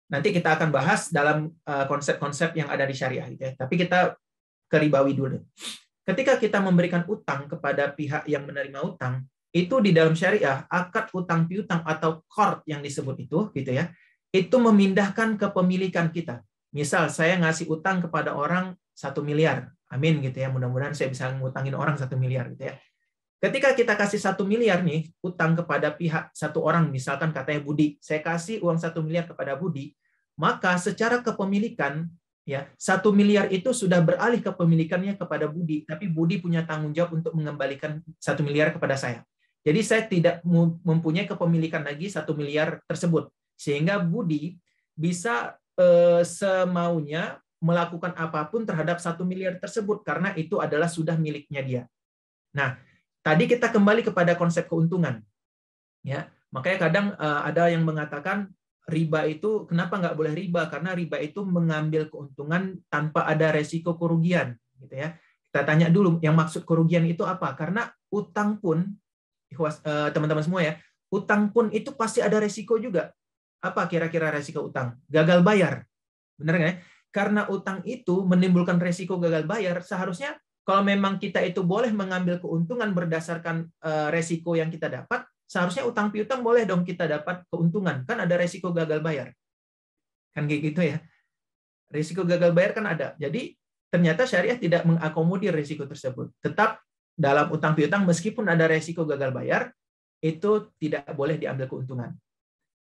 Nanti kita akan bahas dalam konsep-konsep yang ada di syariah, gitu ya. Tapi kita ke ribawi dulu. Ketika kita memberikan utang kepada pihak yang menerima utang, itu di dalam syariah akad utang piutang atau qard yang disebut itu, gitu ya, itu memindahkan kepemilikan kita. Misal saya ngasih utang kepada orang 1 miliar, amin gitu ya. Mudah-mudahan saya bisa ngutangin orang 1 miliar, gitu ya. Ketika kita kasih 1 miliar nih utang kepada pihak satu orang, misalkan katanya Budi, saya kasih uang 1 miliar kepada Budi, maka secara kepemilikan ya 1 miliar itu sudah beralih kepemilikannya kepada Budi, tapi Budi punya tanggung jawab untuk mengembalikan 1 miliar kepada saya. Jadi saya tidak mempunyai kepemilikan lagi 1 miliar tersebut, sehingga Budi bisa semaunya melakukan apapun terhadap 1 miliar tersebut karena itu adalah sudah miliknya dia. Nah, tadi kita kembali kepada konsep keuntungan, ya. Makanya kadang ada yang mengatakan riba itu kenapa nggak boleh riba? Karena riba itu mengambil keuntungan tanpa ada resiko kerugian, gitu ya. Kita tanya dulu, yang maksud kerugian itu apa? Karena utang pun, teman-teman semua ya, utang pun itu pasti ada resiko juga. Apa kira-kira resiko utang? Gagal bayar, benar nggak ya? Karena utang itu menimbulkan resiko gagal bayar, seharusnya kalau memang kita itu boleh mengambil keuntungan berdasarkan resiko yang kita dapat, seharusnya utang piutang boleh dong kita dapat keuntungan. Kan ada resiko gagal bayar. Kan kayak gitu ya. Resiko gagal bayar kan ada. Jadi ternyata syariah tidak mengakomodir resiko tersebut. Tetap dalam utang piutang meskipun ada resiko gagal bayar, itu tidak boleh diambil keuntungan.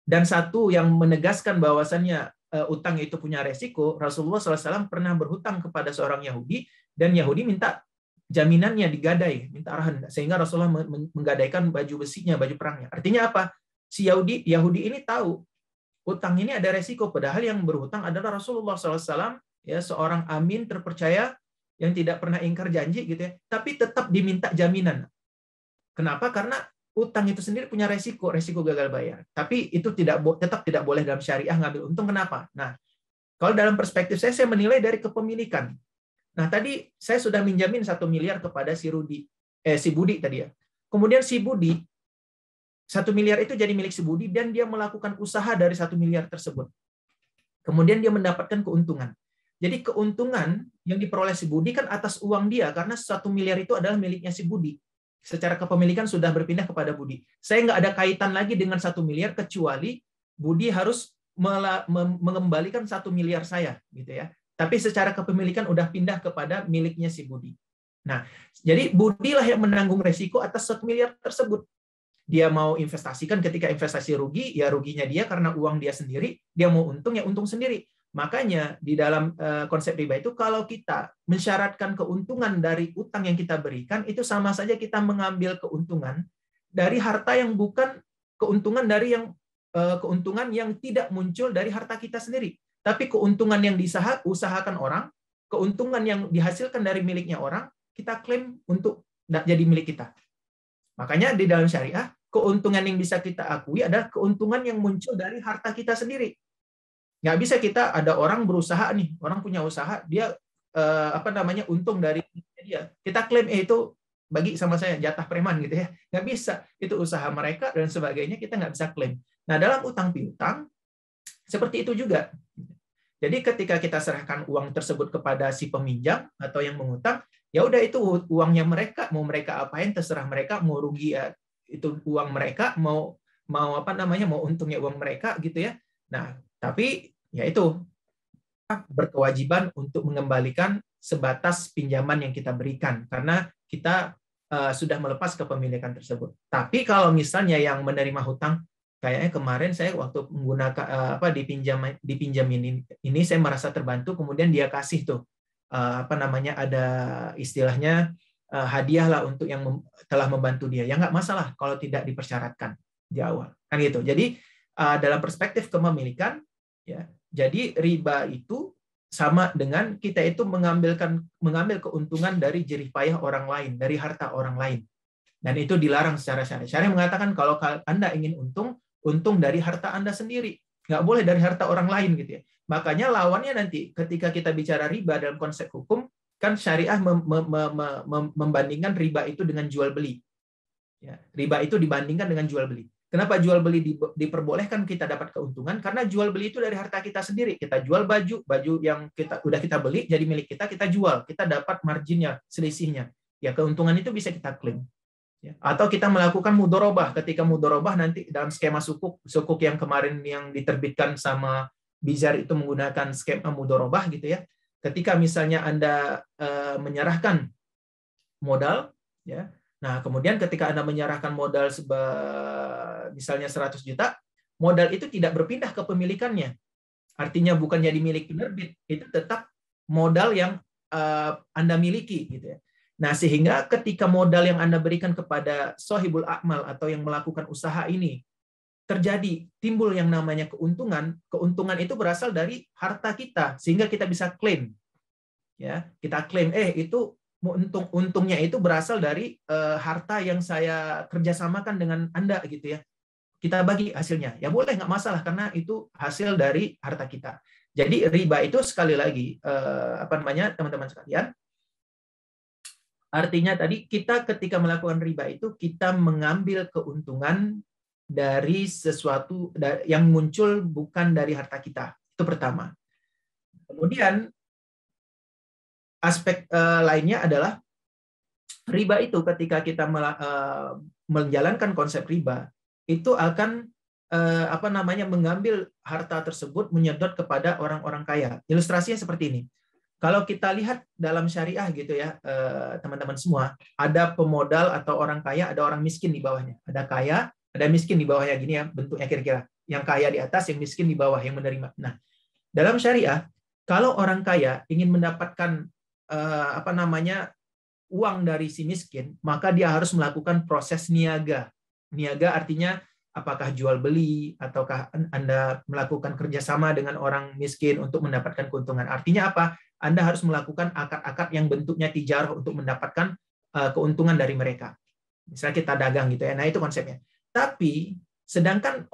Dan satu yang menegaskan bahwasannya utang itu punya resiko, Rasulullah SAW pernah berhutang kepada seorang Yahudi, dan Yahudi minta jaminannya digadai, minta arahan, sehingga Rasulullah menggadaikan baju besinya, baju perangnya. Artinya apa? Si Yahudi ini tahu utang ini ada resiko, padahal yang berhutang adalah Rasulullah SAW, ya, seorang amin terpercaya yang tidak pernah ingkar janji, gitu ya. Tapi tetap diminta jaminan. Kenapa? Karena utang itu sendiri punya resiko gagal bayar. Tapi itu tetap tidak boleh dalam syariah ngambil untung. Kenapa? Nah, kalau dalam perspektif saya menilai dari kepemilikan. Nah, tadi saya sudah minjamin 1 miliar kepada si Budi tadi ya. Kemudian si Budi, 1 miliar itu jadi milik si Budi, dan dia melakukan usaha dari 1 miliar tersebut. Kemudian dia mendapatkan keuntungan. Jadi keuntungan yang diperoleh si Budi kan atas uang dia, karena 1 miliar itu adalah miliknya si Budi. Secara kepemilikan sudah berpindah kepada Budi. Saya nggak ada kaitan lagi dengan 1 miliar, kecuali Budi harus mengembalikan 1 miliar saya, gitu ya. Tapi secara kepemilikan udah pindah kepada miliknya si Budi. Nah, jadi Budi lah yang menanggung resiko atas 1 miliar tersebut. Dia mau investasikan, ketika investasi rugi, ya ruginya dia karena uang dia sendiri. Dia mau untung, ya untung sendiri. Makanya di dalam konsep riba itu, kalau kita mensyaratkan keuntungan dari utang yang kita berikan, itu sama saja kita mengambil keuntungan dari harta yang bukan keuntungan dari keuntungan yang tidak muncul dari harta kita sendiri. Tapi keuntungan yang diusahakan orang, keuntungan yang dihasilkan dari miliknya orang, kita klaim untuk jadi milik kita. Makanya di dalam syariah, keuntungan yang bisa kita akui adalah keuntungan yang muncul dari harta kita sendiri. Nggak bisa kita, ada orang berusaha nih, orang punya usaha, dia untung dari dia. Kita klaim itu bagi sama saya jatah preman gitu ya. Nggak bisa. Itu usaha mereka dan sebagainya, kita nggak bisa klaim. Nah, dalam utang piutang seperti itu juga. Jadi ketika kita serahkan uang tersebut kepada si peminjam atau yang mengutang, ya udah itu uangnya mereka, mau mereka apain terserah mereka, mau rugi ya itu uang mereka, mau mau untungnya uang mereka gitu ya. Nah, tapi ya itu berkewajiban untuk mengembalikan sebatas pinjaman yang kita berikan karena kita sudah melepas kepemilikan tersebut. Tapi kalau misalnya yang menerima hutang, kayaknya kemarin saya waktu menggunakan dipinjam ini saya merasa terbantu, kemudian dia kasih tuh ada istilahnya hadiah lah untuk yang telah membantu dia. Ya nggak masalah kalau tidak dipersyaratkan di awal kan gitu. Jadi dalam perspektif kepemilikan ya, jadi riba itu sama dengan kita itu mengambil keuntungan dari jerih payah orang lain, dari harta orang lain. Dan itu dilarang secara syariah. Syariah mengatakan kalau Anda ingin untung dari harta Anda sendiri. Nggak boleh dari harta orang lain gitu ya. Makanya lawannya nanti ketika kita bicara riba dalam konsep hukum, kan syariah membandingkan riba itu dengan jual beli. Ya, riba itu dibandingkan dengan jual beli. Kenapa jual beli diperbolehkan kita dapat keuntungan? Karena jual beli itu dari harta kita sendiri. Kita jual baju yang kita beli jadi milik kita jual, kita dapat marginnya, selisihnya. Ya keuntungan itu bisa kita klaim. Ya. Atau kita melakukan mudorobah. Ketika mudorobah nanti dalam skema sukuk yang kemarin yang diterbitkan sama Bizar itu menggunakan skema mudorobah gitu ya. Ketika misalnya Anda menyerahkan modal, ya. Nah, kemudian ketika Anda menyerahkan modal misalnya 100 juta, modal itu tidak berpindah ke pemilikannya. Artinya bukan jadi milik penerbit, itu tetap modal yang Anda miliki gitu ya. Nah, sehingga ketika modal yang Anda berikan kepada sohibul akmal atau yang melakukan usaha ini terjadi timbul yang namanya keuntungan itu berasal dari harta kita sehingga kita bisa klaim. Ya, kita klaim itu untungnya itu berasal dari harta yang saya kerjasamakan dengan Anda gitu ya. Kita bagi hasilnya. Ya boleh, nggak masalah karena itu hasil dari harta kita. Jadi riba itu sekali lagi teman-teman sekalian, artinya tadi kita ketika melakukan riba itu kita mengambil keuntungan dari sesuatu yang muncul bukan dari harta kita. Itu pertama. Kemudian aspek lainnya adalah riba itu ketika kita menjalankan konsep riba itu akan mengambil harta tersebut menyedot kepada orang-orang kaya. Ilustrasinya seperti ini. Kalau kita lihat dalam syariah gitu ya, teman-teman semua, ada pemodal atau orang kaya, ada orang miskin di bawahnya. Ada kaya, ada miskin di bawahnya, gini ya bentuknya kira-kira. Yang kaya di atas, yang miskin di bawah, yang menerima. Nah, dalam syariah, kalau orang kaya ingin mendapatkan uang dari si miskin, maka dia harus melakukan proses niaga. Niaga artinya apakah jual beli ataukah Anda melakukan kerjasama dengan orang miskin untuk mendapatkan keuntungan. Artinya apa? Anda harus melakukan akad-akad yang bentuknya tijarah untuk mendapatkan keuntungan dari mereka. Misalnya kita dagang gitu ya. Nah, itu konsepnya. Tapi sedangkan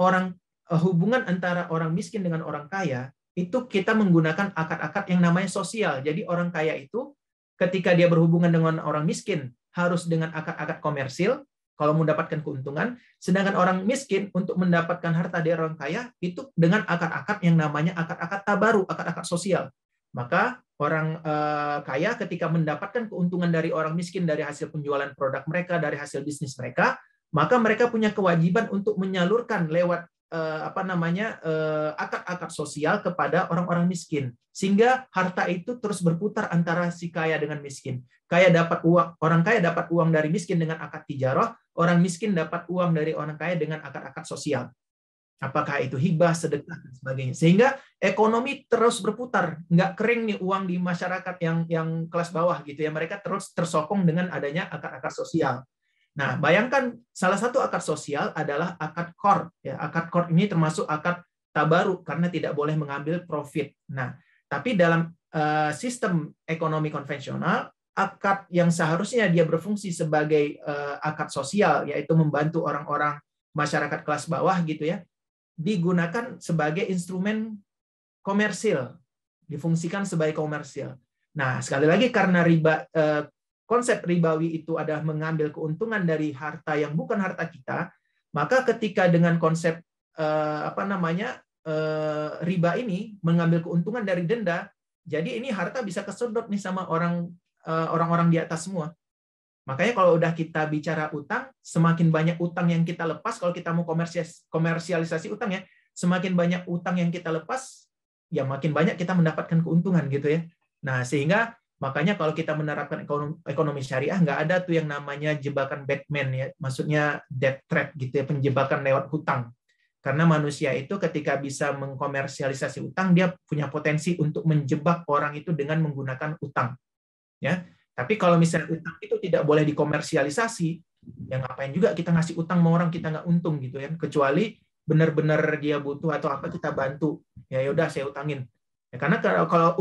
hubungan antara orang miskin dengan orang kaya itu kita menggunakan akad-akad yang namanya sosial. Jadi orang kaya itu ketika dia berhubungan dengan orang miskin harus dengan akad-akad komersil kalau mendapatkan keuntungan, sedangkan orang miskin untuk mendapatkan harta dari orang kaya itu dengan akad-akad yang namanya akad-akad tabaru, akad-akad sosial. Maka orang kaya ketika mendapatkan keuntungan dari orang miskin dari hasil penjualan produk mereka, dari hasil bisnis mereka, maka mereka punya kewajiban untuk menyalurkan lewat akad-akad sosial kepada orang-orang miskin, sehingga harta itu terus berputar antara si kaya dengan miskin. Orang kaya dapat uang dari miskin dengan akad tijarah, orang miskin dapat uang dari orang kaya dengan akad-akad sosial. Apakah itu hibah, sedekah dan sebagainya. Sehingga ekonomi terus berputar, nggak kering nih uang di masyarakat yang kelas bawah gitu ya. Mereka terus tersokong dengan adanya akad-akad sosial. Nah, bayangkan salah satu akad sosial adalah akad qard. Ya, akad qard ini termasuk akad tabaru karena tidak boleh mengambil profit. Nah, tapi dalam sistem ekonomi konvensional, akad yang seharusnya dia berfungsi sebagai akad sosial, yaitu membantu orang-orang masyarakat kelas bawah gitu ya, digunakan sebagai instrumen komersil, difungsikan sebagai komersil. Nah, sekali lagi karena riba, konsep ribawi itu adalah mengambil keuntungan dari harta yang bukan harta kita, maka ketika dengan konsep riba ini mengambil keuntungan dari denda, jadi ini harta bisa kesedot nih sama orang-orang di atas semua. Makanya kalau udah kita bicara utang, semakin banyak utang yang kita lepas, kalau kita mau komersialisasi utang ya, semakin banyak utang yang kita lepas, ya makin banyak kita mendapatkan keuntungan gitu ya. Nah, sehingga makanya kalau kita menerapkan ekonomi syariah, nggak ada tuh yang namanya jebakan Batman ya, maksudnya debt trap gitu ya, penjebakan lewat hutang. Karena manusia itu ketika bisa mengkomersialisasi utang, dia punya potensi untuk menjebak orang itu dengan menggunakan utang. Ya. Tapi kalau misalnya utang itu tidak boleh dikomersialisasi, ya ngapain juga kita ngasih utang sama orang kita nggak untung gitu ya. Kecuali benar-benar dia butuh atau apa kita bantu. Ya udah saya utangin. Ya, karena kalau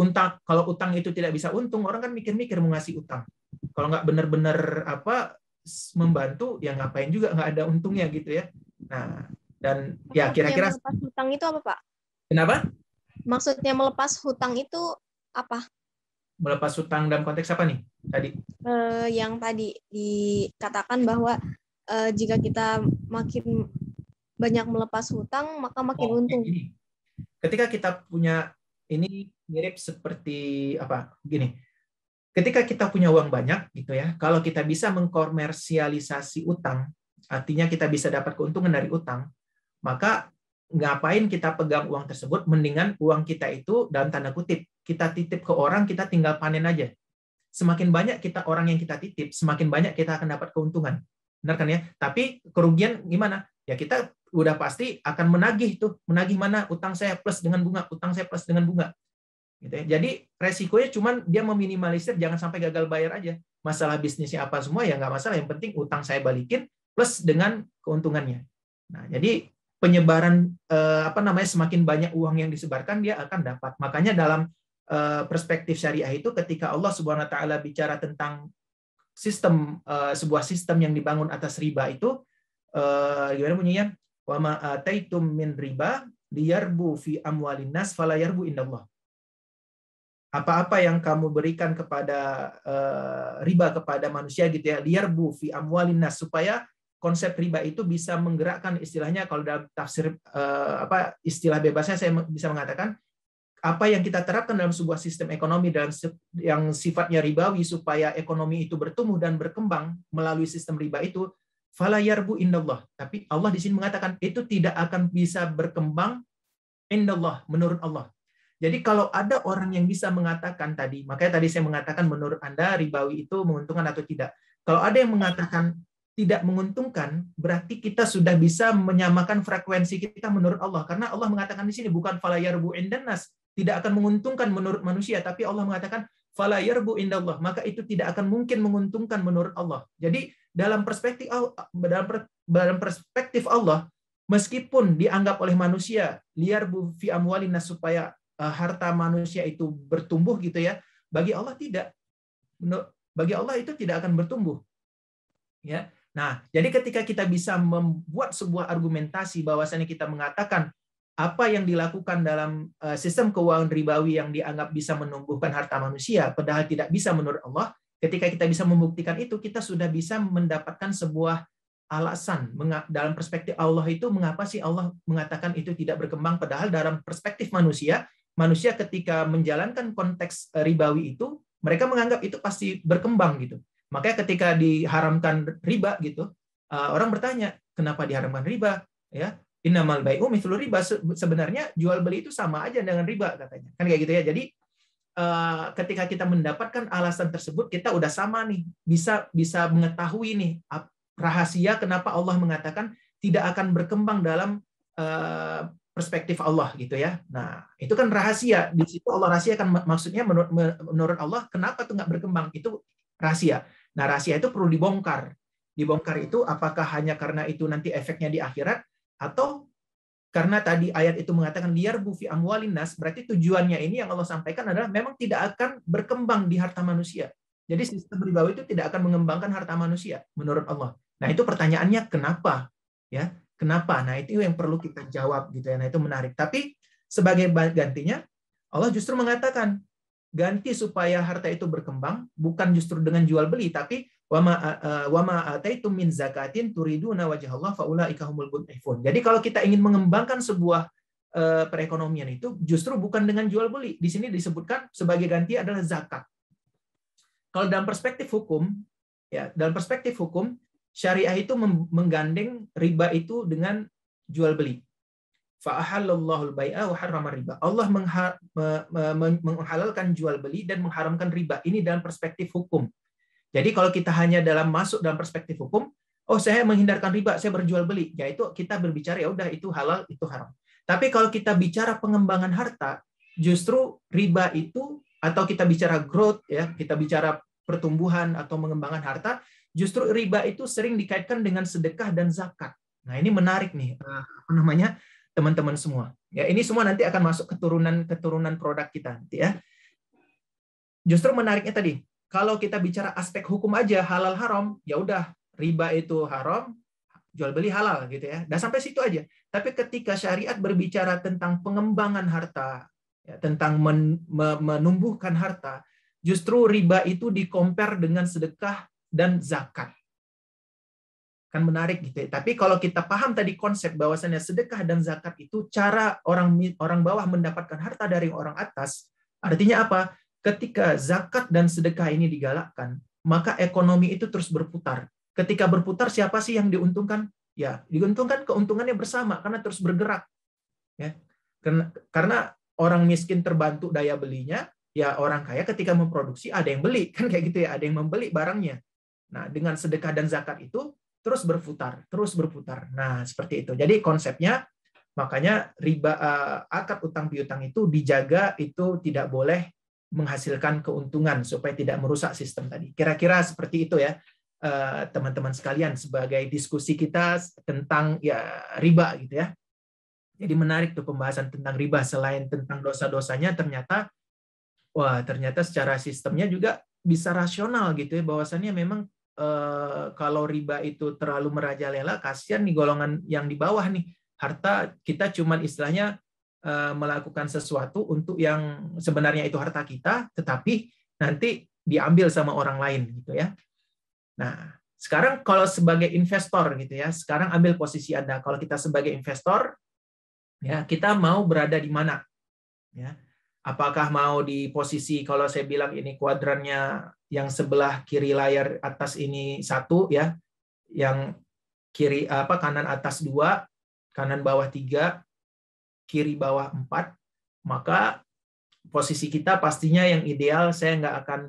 utang itu tidak bisa untung, orang kan mikir-mikir mau ngasih utang. Kalau nggak benar-benar membantu, ya ngapain juga nggak ada untungnya gitu ya. Nah, dan ya kira-kira melepas hutang itu apa, Pak? Kenapa? Maksudnya melepas hutang itu apa? Melepas hutang dalam konteks apa nih tadi? Yang tadi dikatakan bahwa jika kita makin banyak melepas hutang, maka makin untung. Gini. Ketika kita punya, ini mirip seperti apa? Gini. Ketika kita punya uang banyak gitu ya, kalau kita bisa mengkomersialisasi utang, artinya kita bisa dapat keuntungan dari utang, maka ngapain kita pegang uang tersebut, mendingan uang kita itu dalam tanda kutip kita titip ke orang, kita tinggal panen aja. Semakin banyak kita orang yang kita titip, semakin banyak kita akan dapat keuntungan. Benar kan ya? Tapi kerugian gimana? Ya kita udah pasti akan menagih tuh, menagih mana utang saya plus dengan bunga, utang saya plus dengan bunga. Gitu ya. Jadi resikonya cuman dia meminimalisir jangan sampai gagal bayar aja. Masalah bisnisnya apa semua ya nggak masalah, yang penting utang saya balikin plus dengan keuntungannya. Nah, jadi penyebaran semakin banyak uang yang disebarkan dia akan dapat. Makanya dalam perspektif syariah itu ketika Allah Subhanahu wa taala bicara tentang sistem sebuah sistem yang dibangun atas riba itu gimana bunyinya? Wa ma ataitum min riba liyarbu fi amwalin nas fala yarbu indallah. Apa-apa yang kamu berikan kepada riba kepada manusia gitu ya, liyarbu fi amwalin nas, supaya konsep riba itu bisa menggerakkan, istilahnya kalau dalam tafsir istilah bebasnya saya bisa mengatakan apa yang kita terapkan dalam sebuah sistem ekonomi dalam yang sifatnya ribawi supaya ekonomi itu bertumbuh dan berkembang melalui sistem riba itu fala yarbu indallah. Tapi Allah di sini mengatakan itu tidak akan bisa berkembang indallah, menurut Allah. Jadi kalau ada orang yang bisa mengatakan tadi, makanya tadi saya mengatakan menurut Anda ribawi itu menguntungkan atau tidak. Kalau ada yang mengatakan tidak menguntungkan, berarti kita sudah bisa menyamakan frekuensi kita menurut Allah. Karena Allah mengatakan di sini bukan fala yarbu indannas, tidak akan menguntungkan menurut manusia, tapi Allah mengatakan fala yarbu indallah, maka itu tidak akan mungkin menguntungkan menurut Allah. Jadi dalam perspektif Allah, meskipun dianggap oleh manusia liyarbu fi amwalin nas, supaya harta manusia itu bertumbuh gitu ya, bagi Allah tidak. Bagi Allah itu tidak akan bertumbuh. Ya. Nah, jadi ketika kita bisa membuat sebuah argumentasi bahwasanya kita mengatakan apa yang dilakukan dalam sistem keuangan ribawi yang dianggap bisa menumbuhkan harta manusia, padahal tidak bisa menurut Allah, ketika kita bisa membuktikan itu, kita sudah bisa mendapatkan sebuah alasan dalam perspektif Allah itu, mengapa sih Allah mengatakan itu tidak berkembang, padahal dalam perspektif manusia ketika menjalankan konteks ribawi itu, mereka menganggap itu pasti berkembang gitu. Makanya ketika diharamkan riba gitu, orang bertanya, kenapa diharamkan riba? Ya, innamal bai'u mithlu riba, sebenarnya jual beli itu sama aja dengan riba katanya. Kan kayak gitu ya. Jadi ketika kita mendapatkan alasan tersebut, kita udah sama nih, bisa mengetahui nih rahasia kenapa Allah mengatakan tidak akan berkembang dalam perspektif Allah gitu ya. Nah, itu kan rahasia. Di situ Allah rahasiakan, maksudnya menurut Allah kenapa tuh nggak berkembang? Itu rahasia. Nah, rahasia itu perlu dibongkar. Dibongkar itu apakah hanya karena itu nanti efeknya di akhirat, atau karena tadi ayat itu mengatakan liyarbu fi amwalin nas, berarti tujuannya ini yang Allah sampaikan adalah memang tidak akan berkembang di harta manusia. Jadi sistem ribawi itu tidak akan mengembangkan harta manusia menurut Allah. Nah, itu pertanyaannya kenapa? Ya, kenapa? Nah, itu yang perlu kita jawab gitu ya. Nah, itu menarik. Tapi sebagai gantinya Allah justru mengatakan ganti supaya harta itu berkembang, bukan justru dengan jual beli, tapi wama ataitum min zakatin turiduna wajhallah faulaika humul mudhifun. Jadi kalau kita ingin mengembangkan sebuah perekonomian itu justru bukan dengan jual beli. Di sini disebutkan sebagai ganti adalah zakat. Kalau dalam perspektif hukum, ya, dalam perspektif hukum, syariah itu menggandeng riba itu dengan jual beli. Fa'ahallallahu al-bai'a wa harrama riba. Allah menghalalkan jual beli dan mengharamkan riba. Ini dalam perspektif hukum. Jadi kalau kita hanya masuk dalam perspektif hukum, oh saya menghindarkan riba, saya berjual beli, ya itu kita berbicara ya udah itu halal, itu haram. Tapi kalau kita bicara pengembangan harta, justru riba itu, atau kita bicara growth, ya kita bicara pertumbuhan atau pengembangan harta, justru riba itu sering dikaitkan dengan sedekah dan zakat. Nah ini menarik nih, teman-teman semua. Ya ini semua nanti akan masuk keturunan produk kita nanti ya. Justru menariknya tadi, kalau kita bicara aspek hukum aja halal haram, ya udah riba itu haram, jual beli halal gitu ya. Dan sampai situ aja. Tapi ketika syariat berbicara tentang pengembangan harta, ya, tentang menumbuhkan harta, justru riba itu di-compare dengan sedekah dan zakat. Kan menarik gitu ya. Tapi kalau kita paham tadi konsep bahwasannya sedekah dan zakat itu cara orang bawah mendapatkan harta dari orang atas, artinya apa? Ketika zakat dan sedekah ini digalakkan, maka ekonomi itu terus berputar. Ketika berputar, siapa sih yang diuntungkan? Ya, diuntungkan keuntungannya bersama karena terus bergerak. Ya. Karena orang miskin terbantu daya belinya, ya orang kaya ketika memproduksi ada yang beli, kan kayak gitu ya, ada yang membeli barangnya. Nah, dengan sedekah dan zakat itu terus berputar. Nah, seperti itu. Jadi konsepnya makanya riba akad utang piutang itu dijaga, itu tidak boleh menghasilkan keuntungan supaya tidak merusak sistem tadi. Kira-kira seperti itu ya, teman-teman sekalian, sebagai diskusi kita tentang ya riba gitu ya. Jadi menarik tuh pembahasan tentang riba, selain tentang dosa-dosanya ternyata secara sistemnya juga bisa rasional gitu ya, bahwasannya memang kalau riba itu terlalu merajalela, kasihan nih golongan yang di bawah nih. Harta kita cuman istilahnya melakukan sesuatu untuk yang sebenarnya itu harta kita, tetapi nanti diambil sama orang lain gitu ya. Nah, sekarang kalau sebagai investor gitu ya, sekarang ambil posisi Anda. Kalau kita sebagai investor, ya kita mau berada di mana? Ya, apakah mau di posisi, kalau saya bilang ini kuadrannya yang sebelah kiri layar atas ini 1 ya, yang kiri kanan atas 2, kanan bawah 3, kiri bawah 4, maka posisi kita pastinya yang ideal, saya nggak akan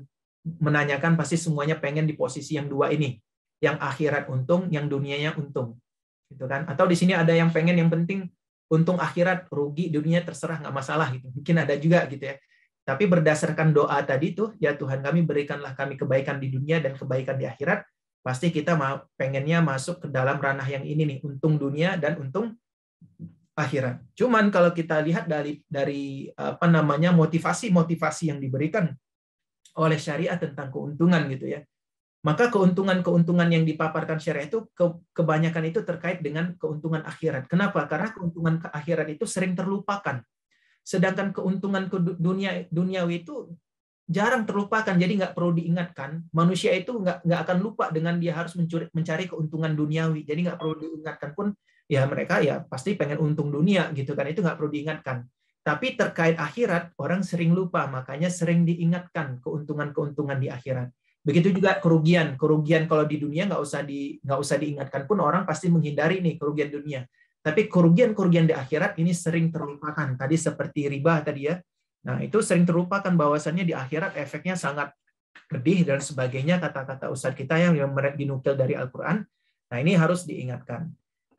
menanyakan, pasti semuanya pengen di posisi yang 2 ini, yang akhirat untung, yang dunianya untung, gitu kan? Atau di sini ada yang pengen yang penting untung akhirat, rugi dunia terserah, nggak masalah gitu. Mungkin ada juga gitu ya. Tapi berdasarkan doa tadi tuh, ya Tuhan kami berikanlah kami kebaikan di dunia dan kebaikan di akhirat, pasti kita pengennya masuk ke dalam ranah yang ini nih, untung dunia dan untung akhirat. Cuman kalau kita lihat dari motivasi yang diberikan oleh syariat tentang keuntungan gitu ya, maka keuntungan yang dipaparkan syariat itu kebanyakan itu terkait dengan keuntungan akhirat. Kenapa? Karena keuntungan akhirat itu sering terlupakan. Sedangkan keuntungan duniawi itu jarang terlupakan, jadi nggak perlu diingatkan. Manusia itu nggak akan lupa dengan dia harus mencari keuntungan duniawi. Jadi nggak perlu diingatkan pun, ya mereka ya pasti pengen untung dunia gitu kan, itu nggak perlu diingatkan. Tapi terkait akhirat orang sering lupa, makanya sering diingatkan keuntungan di akhirat. Begitu juga kerugian kalau di dunia nggak usah diingatkan pun orang pasti menghindari nih kerugian dunia. Tapi kerugian di akhirat ini sering terlupakan. Tadi seperti riba tadi ya. Nah itu sering terlupakan bahwasannya di akhirat efeknya sangat pedih dan sebagainya, kata-kata ustadz kita yang dinukil dari Al-Quran. Nah ini harus diingatkan.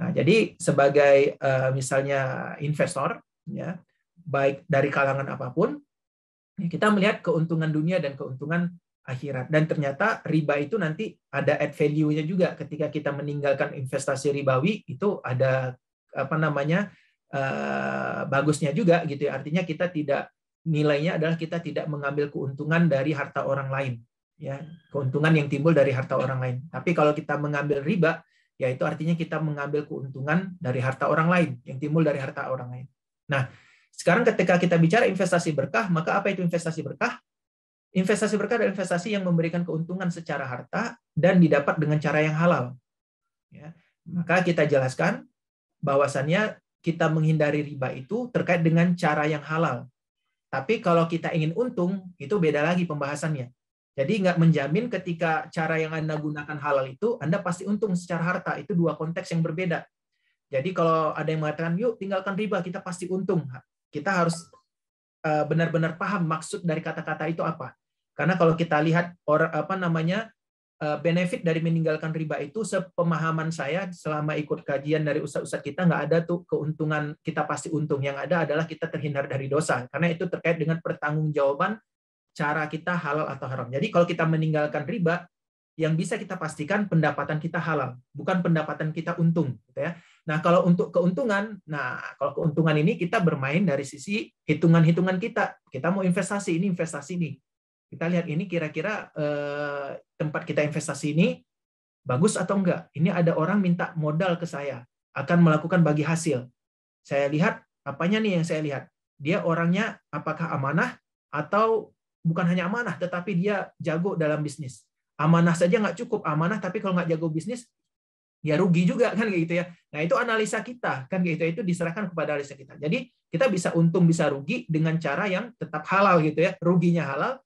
Nah, jadi sebagai misalnya investor, ya, baik dari kalangan apapun, kita melihat keuntungan dunia dan keuntungan akhirat. Dan ternyata riba itu nanti ada add value-nya juga. Ketika kita meninggalkan investasi ribawi, itu ada bagusnya juga gitu ya. Artinya kita tidak, nilainya adalah kita tidak mengambil keuntungan dari harta orang lain, ya, keuntungan yang timbul dari harta orang lain. Tapi kalau kita mengambil riba, ya itu artinya kita mengambil keuntungan dari harta orang lain, yang timbul dari harta orang lain. Nah, sekarang ketika kita bicara investasi berkah, maka apa itu investasi berkah? Investasi berkah adalah investasi yang memberikan keuntungan secara harta dan didapat dengan cara yang halal. Ya. Maka kita jelaskan bahwasannya kita menghindari riba itu terkait dengan cara yang halal. Tapi kalau kita ingin untung, itu beda lagi pembahasannya. Jadi nggak menjamin ketika cara yang Anda gunakan halal itu, Anda pasti untung secara harta. Itu dua konteks yang berbeda. Jadi kalau ada yang mengatakan, yuk tinggalkan riba, kita pasti untung. Kita harus benar-benar paham maksud dari kata-kata itu apa. Karena kalau kita lihat benefit dari meninggalkan riba itu, sepemahaman saya selama ikut kajian dari ustadz-ustadz kita, nggak ada tuh keuntungan kita pasti untung. Yang ada adalah kita terhindar dari dosa. Karena itu terkait dengan pertanggungjawaban cara kita halal atau haram. Jadi kalau kita meninggalkan riba, yang bisa kita pastikan pendapatan kita halal, bukan pendapatan kita untung. Gitu ya. Nah kalau untuk keuntungan, kalau keuntungan ini kita bermain dari sisi hitungan-hitungan kita. Kita mau investasi ini, kita lihat ini kira-kira tempat kita investasi ini bagus atau enggak. Ini ada orang minta modal ke saya, akan melakukan bagi hasil. Saya lihat, apanya nih yang saya lihat? Dia orangnya apakah amanah atau bukan hanya amanah, tetapi dia jago dalam bisnis. Amanah saja nggak cukup, amanah tapi kalau nggak jago bisnis, ya rugi juga kan gitu ya. Nah itu analisa kita kan gitu, itu diserahkan kepada analisa kita. Jadi kita bisa untung bisa rugi dengan cara yang tetap halal gitu ya, ruginya halal,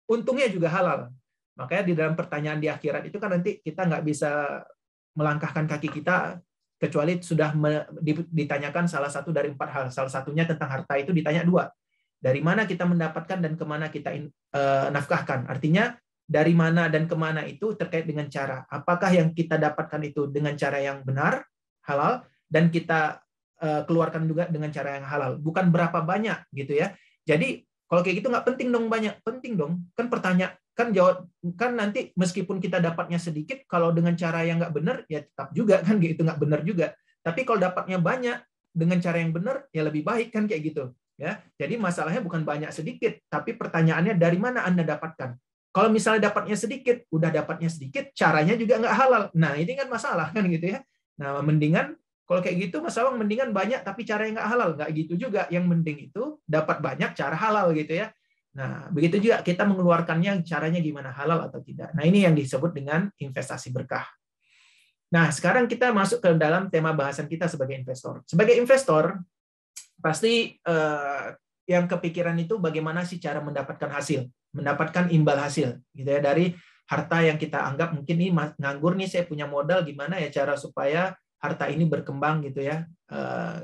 untungnya juga halal. Makanya di dalam pertanyaan di akhirat itu kan nanti kita nggak bisa melangkahkan kaki kita kecuali sudah ditanyakan salah satu dari 4 hal. Salah satunya tentang harta itu ditanya 2. Dari mana kita mendapatkan dan kemana kita nafkahkan. Artinya dari mana dan kemana itu terkait dengan cara. Apakah yang kita dapatkan itu dengan cara yang benar, halal, dan kita keluarkan juga dengan cara yang halal. Bukan berapa banyak gitu ya. Jadi kalau kayak gitu nggak penting dong banyak, penting dong. Kan pertanyaan, kan jawab, kan nanti meskipun kita dapatnya sedikit, kalau dengan cara yang nggak benar, ya tetap juga kan gitu, nggak benar juga. Tapi kalau dapatnya banyak dengan cara yang benar, ya lebih baik kan kayak gitu. Ya, jadi masalahnya bukan banyak sedikit, tapi pertanyaannya dari mana Anda dapatkan. Kalau misalnya dapatnya sedikit, udah dapatnya sedikit, caranya juga nggak halal. Nah ini kan masalah kan gitu ya. Nah mendingan kalau kayak gitu Mas Awang mendingan banyak tapi cara yang nggak halal. Nggak gitu juga. Yang penting itu dapat banyak cara halal gitu ya. Nah, begitu juga kita mengeluarkannya caranya gimana, halal atau tidak. Nah, ini yang disebut dengan investasi berkah. Nah, sekarang kita masuk ke dalam tema bahasan kita sebagai investor. Sebagai investor, pasti yang kepikiran itu bagaimana sih cara mendapatkan hasil, mendapatkan imbal hasil gitu ya dari harta yang kita anggap mungkin ini nganggur nih, saya punya modal, gimana ya cara supaya harta ini berkembang gitu ya,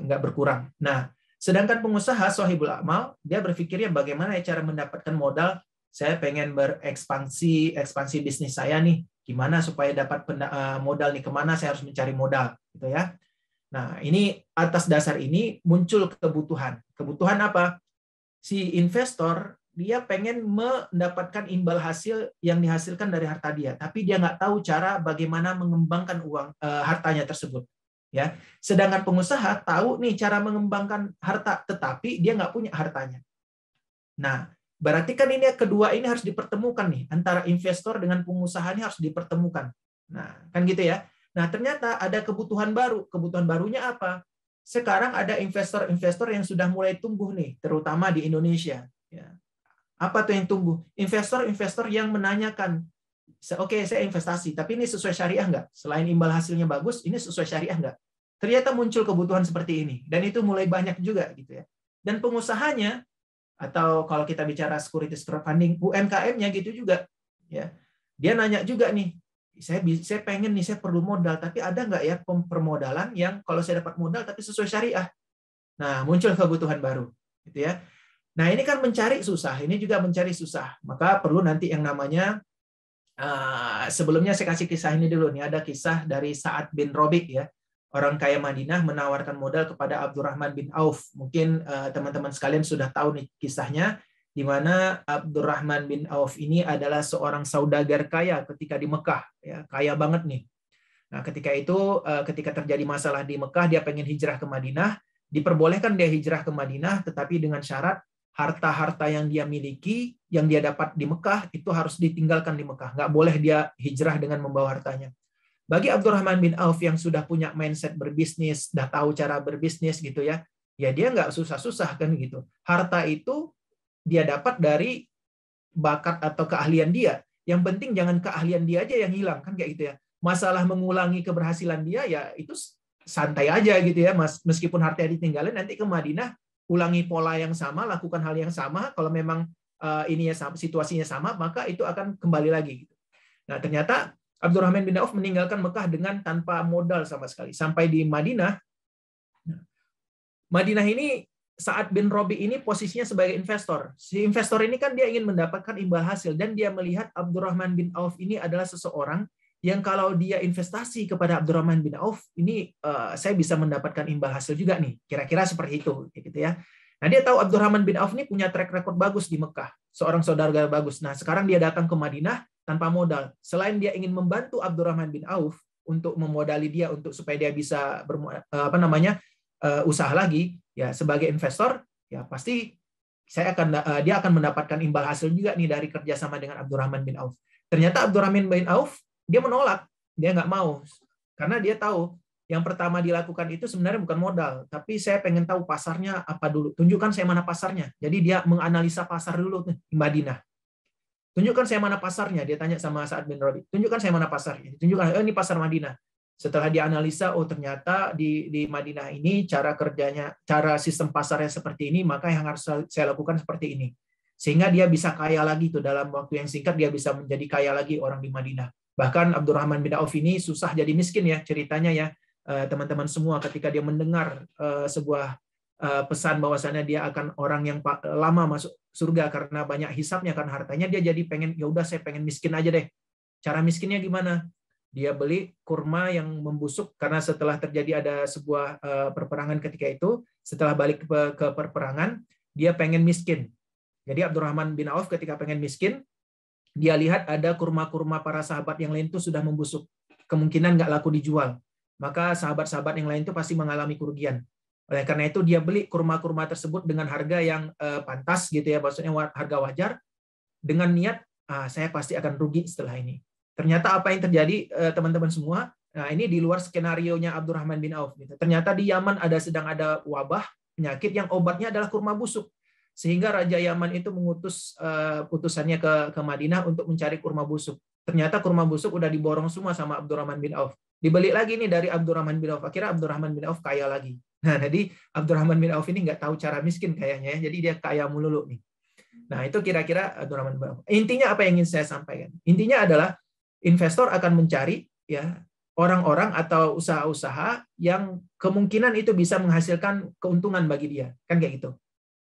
nggak berkurang. Nah, sedangkan pengusaha sohibul amal, dia berpikirnya bagaimana ya cara mendapatkan modal, saya pengen berekspansi bisnis saya nih, gimana supaya dapat modal nih, kemana saya harus mencari modal gitu ya. Nah, ini atas dasar ini muncul kebutuhan. Kebutuhan apa? Si investor dia pengen mendapatkan imbal hasil yang dihasilkan dari harta dia, tapi dia nggak tahu cara bagaimana mengembangkan hartanya tersebut. Ya, sedangkan pengusaha tahu nih cara mengembangkan harta, tetapi dia nggak punya hartanya. Nah, berarti kan ini kedua ini harus dipertemukan nih, antara investor dengan pengusaha ini harus dipertemukan. Nah, kan gitu ya. Nah, ternyata ada kebutuhan baru. Kebutuhan barunya apa? Sekarang ada investor-investor yang sudah mulai tumbuh nih, terutama di Indonesia. Ya. Apa tuh yang tumbuh? Investor-investor yang menanyakan, oke, saya investasi, tapi ini sesuai syariah nggak? Selain imbal hasilnya bagus, ini sesuai syariah nggak? Ternyata muncul kebutuhan seperti ini, dan itu mulai banyak juga gitu ya. Dan pengusahanya, atau kalau kita bicara securities crowdfunding, UMKM-nya gitu juga, ya. Dia nanya juga nih, saya pengen nih, saya perlu modal, tapi ada nggak ya permodalan yang kalau saya dapat modal tapi sesuai syariah? Nah, muncul kebutuhan baru, gitu ya. Nah, ini kan mencari susah, ini juga mencari susah. Maka perlu nanti yang namanya, sebelumnya saya kasih kisah ini dulu. Nih ada kisah dari Sa'ad bin Rabi' ya, orang kaya Madinah menawarkan modal kepada Abdurrahman bin Auf. Mungkin teman-teman sekalian sudah tahu nih kisahnya, di mana Abdurrahman bin Auf ini adalah seorang saudagar kaya ketika di Mekah, ya, kaya banget nih. Nah, ketika itu, ketika terjadi masalah di Mekah, dia pengen hijrah ke Madinah, diperbolehkan dia hijrah ke Madinah, tetapi dengan syarat harta-harta yang dia miliki, yang dia dapat di Mekah, itu harus ditinggalkan di Mekah. Nggak boleh dia hijrah dengan membawa hartanya. Bagi Abdurrahman bin Auf yang sudah punya mindset berbisnis, sudah tahu cara berbisnis gitu ya, ya dia nggak susah-susah kan gitu. Harta itu dia dapat dari bakat atau keahlian dia. Yang penting jangan keahlian dia aja yang hilang, kan kayak gitu ya. Masalah mengulangi keberhasilan dia ya itu santai aja gitu ya, meskipun hartanya ditinggalin, nanti ke Madinah ulangi pola yang sama, lakukan hal yang sama. Kalau memang ini ya situasinya sama, maka itu akan kembali lagi gitu. Nah, ternyata Abdurrahman bin Auf meninggalkan Mekah dengan tanpa modal sama sekali. Sampai di Madinah. Madinah ini Sa'ad bin Rabi ini posisinya sebagai investor. Si investor ini kan dia ingin mendapatkan imbal hasil, dan dia melihat Abdurrahman bin Auf ini adalah seseorang yang kalau dia investasi kepada Abdurrahman bin Auf ini saya bisa mendapatkan imbal hasil juga nih. Kira-kira seperti itu gitu ya. Nah, dia tahu Abdurrahman bin Auf ini punya track record bagus di Mekah, seorang saudagar bagus. Nah, sekarang dia datang ke Madinah tanpa modal. Selain dia ingin membantu Abdurrahman bin Auf untuk memodali dia untuk supaya dia bisa usaha lagi, ya sebagai investor, ya pasti dia akan mendapatkan imbal hasil juga nih dari kerjasama dengan Abdurrahman bin Auf. Ternyata Abdurrahman bin Auf dia menolak, dia nggak mau, karena dia tahu yang pertama dilakukan itu sebenarnya bukan modal, tapi saya pengen tahu pasarnya apa dulu. Tunjukkan saya mana pasarnya. Jadi dia menganalisa pasar dulu di Madinah. Tunjukkan saya mana pasarnya. Dia tanya sama Sa'ad bin Rabi. Tunjukkan saya mana pasarnya. Tunjukkan, ini pasar Madinah. Setelah dianalisa, oh ternyata di Madinah ini cara kerjanya, cara sistem pasarnya seperti ini, maka yang harus saya lakukan seperti ini. Sehingga dia bisa kaya lagi tuh dalam waktu yang singkat, dia bisa menjadi kaya lagi orang di Madinah. Bahkan Abdurrahman bin Auf ini susah jadi miskin ya ceritanya ya. Teman-teman semua ketika dia mendengar sebuah pesan bahwasannya dia akan orang yang lama masuk surga karena banyak hisapnya kan hartanya, dia jadi pengen, ya udah saya pengen miskin aja deh. Cara miskinnya gimana? Dia beli kurma yang membusuk karena setelah terjadi ada sebuah perperangan ketika itu, setelah balik ke perperangan, dia pengen miskin. Jadi Abdurrahman bin Auf ketika pengen miskin, dia lihat ada kurma-kurma para sahabat yang lain itu sudah membusuk. Kemungkinan nggak laku dijual. Maka sahabat-sahabat yang lain itu pasti mengalami kerugian. Oleh karena itu dia beli kurma-kurma tersebut dengan harga yang pantas gitu ya, maksudnya harga wajar, dengan niat saya pasti akan rugi setelah ini. Ternyata apa yang terjadi teman-teman semua? Nah, ini di luar skenarionya Abdurrahman bin Auf gitu. Ternyata di Yaman sedang ada wabah penyakit yang obatnya adalah kurma busuk. Sehingga Raja Yaman itu mengutus utusannya ke Madinah untuk mencari kurma busuk. Ternyata kurma busuk udah diborong semua sama Abdurrahman bin Auf. Dibeli lagi nih dari Abdurrahman bin Auf. Akhirnya Abdurrahman bin Auf kaya lagi. Nah, jadi Abdurrahman bin Auf ini nggak tahu cara miskin kayaknya ya. Jadi dia kaya melulu nih. Nah, itu kira-kira Abdurrahman bin Auf. Intinya apa yang ingin saya sampaikan? Intinya adalah investor akan mencari ya orang-orang atau usaha-usaha yang kemungkinan itu bisa menghasilkan keuntungan bagi dia. Kan kayak gitu.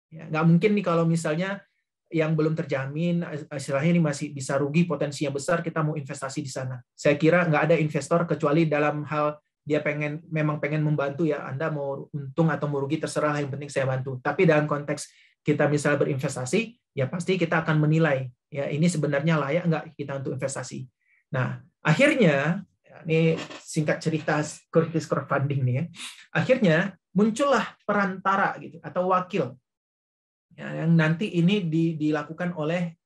Ya, nggak mungkin nih kalau misalnya yang belum terjamin, istilahnya ini masih bisa rugi, potensinya besar, kita mau investasi di sana. Saya kira nggak ada investor kecuali dalam hal dia memang pengen membantu ya, Anda mau untung atau mau rugi terserah, yang penting saya bantu. Tapi dalam konteks kita misalnya berinvestasi, ya pasti kita akan menilai ya ini sebenarnya layak nggak kita untuk investasi. Nah, akhirnya ini singkat cerita securities crowdfunding nih ya. Akhirnya muncullah perantara gitu atau wakil. Ya, yang nanti ini dilakukan oleh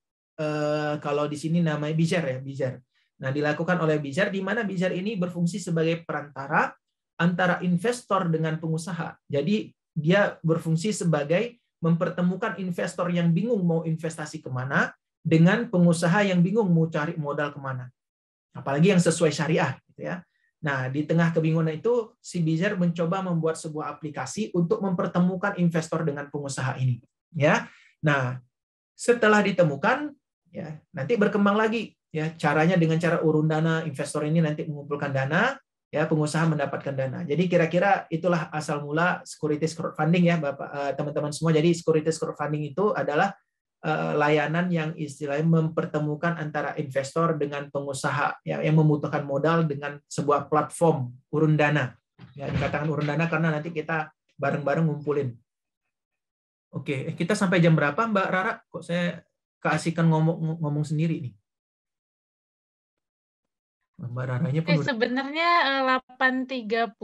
kalau di sini namanya Bizar ya, Bizar. Nah, dilakukan oleh Bizar, di mana Bizar ini berfungsi sebagai perantara antara investor dengan pengusaha. Jadi dia berfungsi sebagai mempertemukan investor yang bingung mau investasi kemana dengan pengusaha yang bingung mau cari modal kemana. Apalagi yang sesuai syariah, gitu ya. Nah, di tengah kebingungan itu, si Bizar mencoba membuat sebuah aplikasi untuk mempertemukan investor dengan pengusaha ini. Ya, nah setelah ditemukan, ya nanti berkembang lagi, ya caranya dengan cara urun dana, investor ini nanti mengumpulkan dana, ya pengusaha mendapatkan dana. Jadi kira-kira itulah asal mula securities crowdfunding ya, Bapak teman-teman semua. Jadi securities crowdfunding itu adalah layanan yang istilahnya mempertemukan antara investor dengan pengusaha ya, yang membutuhkan modal dengan sebuah platform urun dana. Ya, dikatakan urun dana karena nanti kita bareng-bareng ngumpulin. Oke, kita sampai jam berapa Mbak Rara? Kok saya keasikan ngomong sendiri nih? Mbak Raranya pun sebenarnya 8.30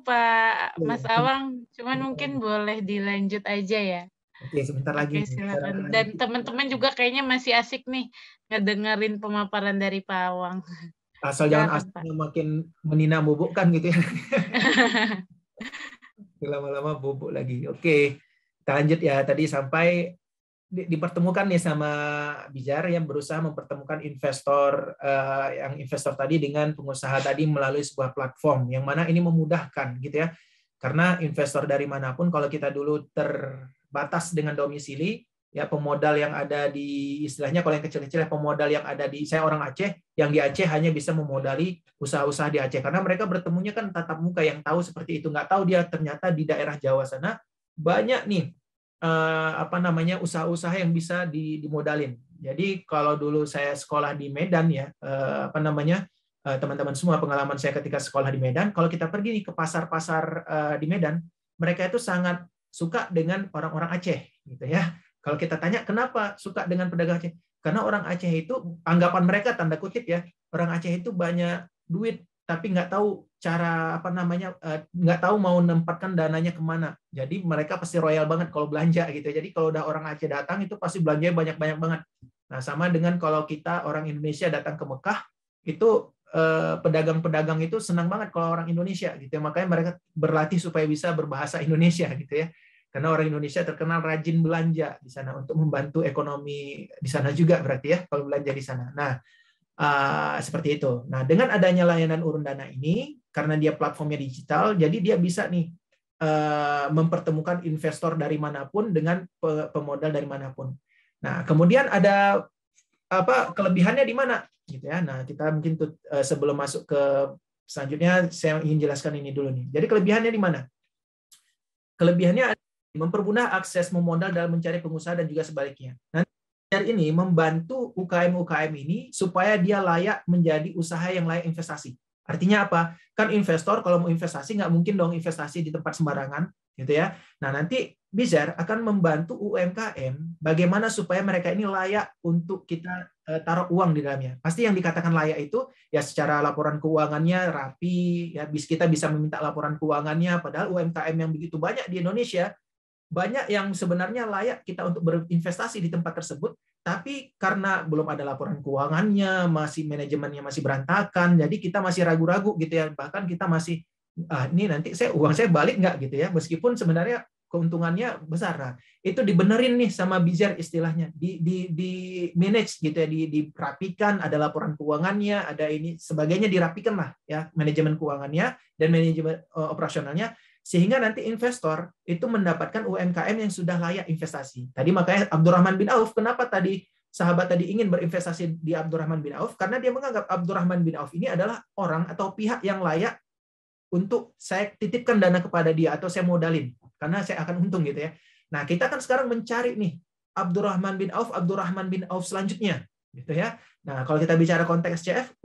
Pak Mas Awang, cuman mungkin boleh dilanjut aja ya. Oke, sebentar lagi. Oke, silakan. Dan teman-teman juga kayaknya masih asik nih ngedengerin pemaparan dari Pak Awang. Asal jangan asiknya makin menina bubuk kan gitu ya. Lama-lama bubuk lagi. Oke. Kita lanjut ya, tadi sampai dipertemukan nih sama Bizar yang berusaha mempertemukan investor yang investor tadi dengan pengusaha tadi melalui sebuah platform yang mana ini memudahkan gitu ya. Karena investor dari manapun kalau kita dulu terbatas dengan domisili ya, pemodal yang ada di istilahnya kalau yang kecil-kecil ya, pemodal yang ada di, saya orang Aceh, yang di Aceh hanya bisa memodali usaha-usaha di Aceh karena mereka bertemunya kan tatap muka, yang tahu seperti itu. Nggak tahu dia ternyata di daerah Jawa sana banyak nih usaha-usaha yang bisa dimodalin. Jadi kalau dulu saya sekolah di Medan ya, teman-teman semua pengalaman saya ketika sekolah di Medan, kalau kita pergi nih ke pasar-pasar di Medan, mereka itu sangat suka dengan orang-orang Aceh gitu ya. Kalau kita tanya kenapa suka dengan pedagang Aceh? Karena orang Aceh itu, anggapan mereka tanda kutip ya, orang Aceh itu banyak duit tapi nggak tahu cara nggak tahu mau menempatkan dananya kemana. Jadi mereka pasti royal banget kalau belanja gitu. Jadi kalau udah orang Aceh datang itu pasti belanjanya banyak-banyak banget. Nah sama dengan kalau kita orang Indonesia datang ke Mekah, itu pedagang-pedagang itu senang banget kalau orang Indonesia gitu. Makanya mereka berlatih supaya bisa berbahasa Indonesia gitu ya. Karena orang Indonesia terkenal rajin belanja di sana untuk membantu ekonomi di sana juga berarti ya kalau belanja di sana. Nah, seperti itu. Nah, dengan adanya layanan urun dana ini, karena dia platformnya digital, jadi dia bisa nih mempertemukan investor dari manapun dengan pemodal dari manapun. Nah, kemudian ada kelebihannya di mana? Gitu ya. Nah, kita mungkin sebelum masuk ke selanjutnya, saya ingin jelaskan ini dulu nih. Jadi kelebihannya di mana? Kelebihannya mempermudah akses memodal dalam mencari pengusaha dan juga sebaliknya. Nanti ini membantu UKM-UKM ini supaya dia layak menjadi usaha yang layak investasi. Artinya apa? Kan investor kalau mau investasi nggak mungkin dong investasi di tempat sembarangan, gitu ya. Nah nanti Bizar akan membantu UMKM bagaimana supaya mereka ini layak untuk kita taruh uang di dalamnya. Pasti yang dikatakan layak itu ya secara laporan keuangannya rapi, ya kita bisa meminta laporan keuangannya. Padahal UMKM yang begitu banyak di Indonesia, banyak yang sebenarnya layak kita untuk berinvestasi di tempat tersebut, tapi karena belum ada laporan keuangannya, masih manajemennya masih berantakan, jadi kita masih ragu-ragu gitu ya. Bahkan kita masih ini nanti uang saya balik nggak gitu ya, meskipun sebenarnya keuntungannya besar. Nah, itu dibenerin nih sama Bizar istilahnya, di manage gitu ya, dirapikan, ada laporan keuangannya, ada ini sebagainya, dirapikan lah ya manajemen keuangannya dan manajemen operasionalnya, sehingga nanti investor itu mendapatkan UMKM yang sudah layak investasi. Tadi makanya Abdurrahman bin Auf, kenapa tadi sahabat tadi ingin berinvestasi di Abdurrahman bin Auf? Karena dia menganggap Abdurrahman bin Auf ini adalah orang atau pihak yang layak untuk saya titipkan dana kepada dia atau saya modalin, karena saya akan untung gitu ya. Nah, kita kan sekarang mencari nih Abdurrahman bin Auf selanjutnya gitu ya. Nah, kalau kita bicara konteks CF,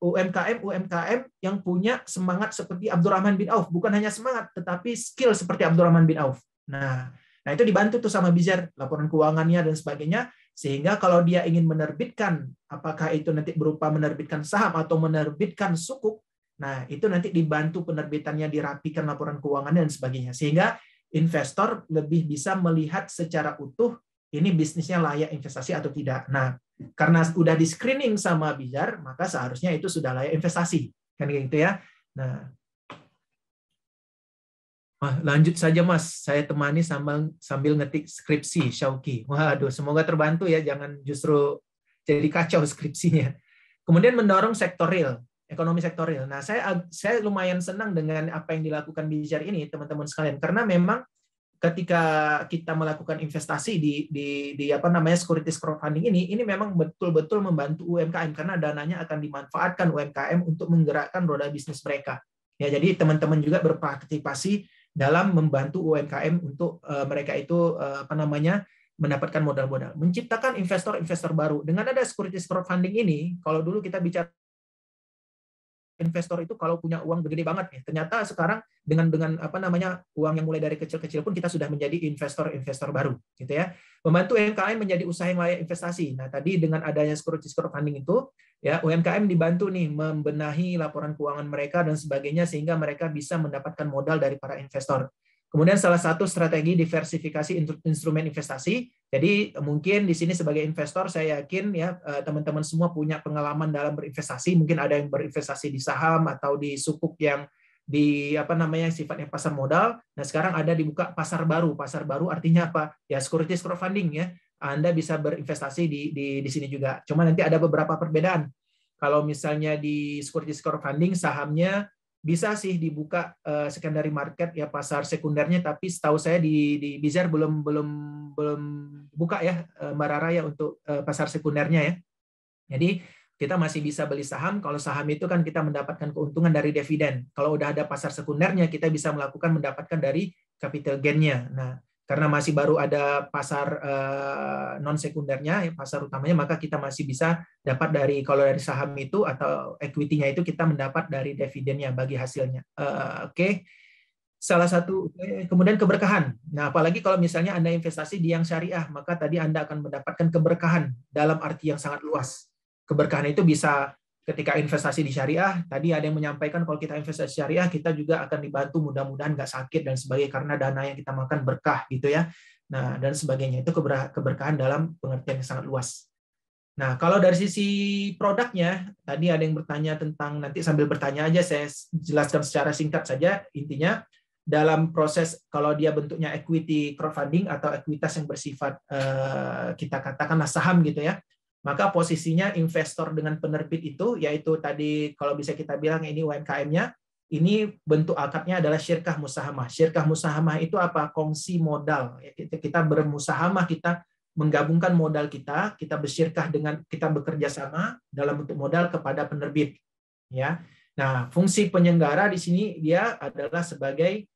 UMKM yang punya semangat seperti Abdurrahman bin Auf, bukan hanya semangat, tetapi skill seperti Abdurrahman bin Auf. Nah itu dibantu tuh sama Bizar, laporan keuangannya dan sebagainya, sehingga kalau dia ingin menerbitkan, apakah itu nanti berupa menerbitkan saham atau menerbitkan sukuk, nah itu nanti dibantu penerbitannya, dirapikan laporan keuangannya dan sebagainya, sehingga investor lebih bisa melihat secara utuh ini bisnisnya layak investasi atau tidak. Nah, karena udah di screening sama Bizar, maka seharusnya itu sudah layak investasi, kan gitu ya. Nah, lanjut saja Mas, saya temani sambil ngetik skripsi Syauqi. Waduh, semoga terbantu ya, jangan justru jadi kacau skripsinya. Kemudian mendorong sektor real, ekonomi sektor real. Nah, saya lumayan senang dengan apa yang dilakukan Bizar ini, teman-teman sekalian, karena memang ketika kita melakukan investasi di securities crowdfunding ini memang betul-betul membantu UMKM karena dananya akan dimanfaatkan UMKM untuk menggerakkan roda bisnis mereka. Ya, jadi teman-teman juga berpartisipasi dalam membantu UMKM untuk mereka itu mendapatkan modal-modal, menciptakan investor-investor baru. Dengan ada securities crowdfunding ini, kalau dulu kita bicara investor itu kalau punya uang gede banget ya. Ternyata sekarang dengan uang yang mulai dari kecil-kecil pun kita sudah menjadi investor baru gitu ya. Membantu UMKM menjadi usaha yang layak investasi. Nah, tadi dengan adanya securities crowdfunding itu ya UMKM dibantu nih membenahi laporan keuangan mereka dan sebagainya sehingga mereka bisa mendapatkan modal dari para investor. Kemudian salah satu strategi diversifikasi instrumen investasi. Jadi mungkin di sini sebagai investor saya yakin ya teman-teman semua punya pengalaman dalam berinvestasi. Mungkin ada yang berinvestasi di saham atau di sukuk yang di sifatnya pasar modal. Nah, sekarang ada dibuka pasar baru. Pasar baru artinya apa? Ya securities crowdfunding ya. Anda bisa berinvestasi di sini juga. Cuma nanti ada beberapa perbedaan. Kalau misalnya di securities crowdfunding sahamnya bisa sih dibuka secondary market ya, pasar sekundernya, tapi setahu saya di Bizar belum buka ya Mbak Rara ya untuk pasar sekundernya ya. Jadi kita masih bisa beli saham. Kalau saham itu kan kita mendapatkan keuntungan dari dividen. Kalau udah ada pasar sekundernya, kita bisa mendapatkan dari capital gain-nya. Nah, karena masih baru ada pasar non sekundernya, ya, pasar utamanya, maka kita masih bisa dapat kalau dari saham itu atau equity-nya itu kita mendapat dari dividennya bagi hasilnya. Oke. Salah satu, kemudian keberkahan. Nah, apalagi kalau misalnya Anda investasi di yang syariah, maka tadi Anda akan mendapatkan keberkahan dalam arti yang sangat luas. Keberkahan itu bisa ketika investasi di syariah, tadi ada yang menyampaikan kalau kita investasi syariah, kita juga akan dibantu mudah-mudahan nggak sakit dan sebagainya, karena dana yang kita makan berkah gitu ya. Nah, dan sebagainya. Itu keberkahan dalam pengertian yang sangat luas. Nah, kalau dari sisi produknya, tadi ada yang bertanya tentang, nanti sambil bertanya aja saya jelaskan secara singkat saja. Intinya, dalam proses kalau dia bentuknya equity crowdfunding atau ekuitas yang bersifat kita katakanlah saham gitu ya, maka posisinya investor dengan penerbit itu, yaitu tadi kalau bisa kita bilang ini UMKM-nya, ini bentuk akadnya adalah syirkah musahamah. Syirkah musahamah itu apa? Kongsi modal. Kita bermusahamah, kita menggabungkan modal kita bersyirkah dengan, kita bekerja sama dalam bentuk modal kepada penerbit. Ya. Nah, fungsi penyelenggara di sini dia adalah sebagai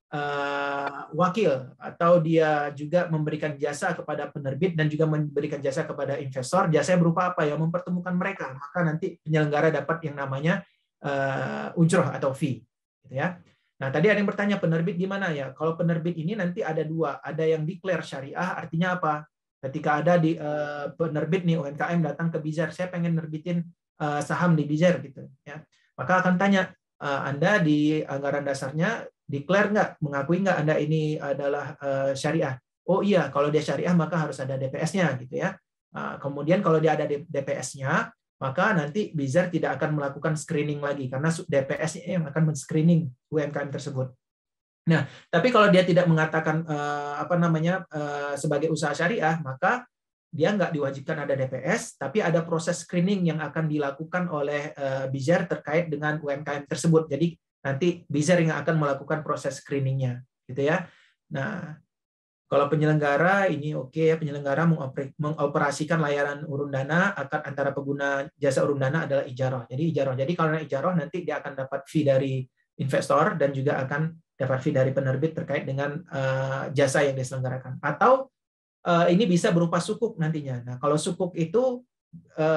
wakil, atau dia juga memberikan jasa kepada penerbit dan juga memberikan jasa kepada investor. Jasanya berupa apa ya? Mempertemukan mereka. Maka nanti penyelenggara dapat yang namanya ujroh atau fee, gitu ya. Nah, tadi ada yang bertanya penerbit gimana ya? Kalau penerbit ini nanti ada dua, ada yang declare syariah, artinya apa? Ketika ada di penerbit nih UMKM datang ke Bizar, saya pengen nerbitin saham di Bizar gitu ya. Maka akan tanya, Anda di anggaran dasarnya declare nggak, mengakui nggak Anda ini adalah syariah? Oh iya, kalau dia syariah maka harus ada DPS-nya gitu ya. Kemudian kalau dia ada DPS-nya, maka nanti Bizar tidak akan melakukan screening lagi karena DPS-nya yang akan men-screening UMKM tersebut. Nah, tapi kalau dia tidak mengatakan sebagai usaha syariah, maka dia nggak diwajibkan ada DPS, tapi ada proses screening yang akan dilakukan oleh Bizar terkait dengan UMKM tersebut. Jadi nanti Bizar yang akan melakukan proses screeningnya, gitu ya. Nah, kalau penyelenggara ini oke ya, penyelenggara mengoperasikan layanan urun dana, akad antara pengguna jasa urun dana adalah ijarah. Jadi ijarah. Jadi kalau ijarah nanti dia akan dapat fee dari investor dan juga akan dapat fee dari penerbit terkait dengan jasa yang diselenggarakan. Atau ini bisa berupa sukuk nantinya. Nah, kalau sukuk itu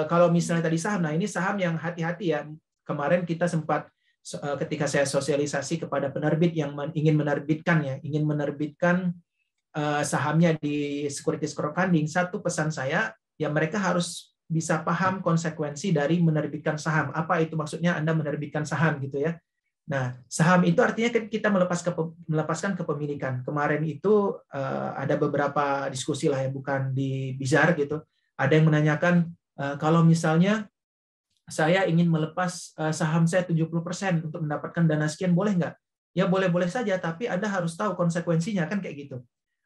kalau misalnya tadi saham, nah ini saham yang hati-hati ya. Kemarin kita sempat ketika saya sosialisasi kepada penerbit yang ingin menerbitkan sahamnya di securities crowdfunding, satu pesan saya ya, mereka harus bisa paham konsekuensi dari menerbitkan saham. Apa itu maksudnya Anda menerbitkan saham gitu ya. Nah, saham itu artinya kita melepaskan kepemilikan. Kemarin itu ada beberapa diskusi lah ya, bukan di Bizar gitu. Ada yang menanyakan kalau misalnya saya ingin melepas saham saya 70% untuk mendapatkan dana sekian, boleh nggak? Ya boleh-boleh saja, tapi Anda harus tahu konsekuensinya kan kayak gitu.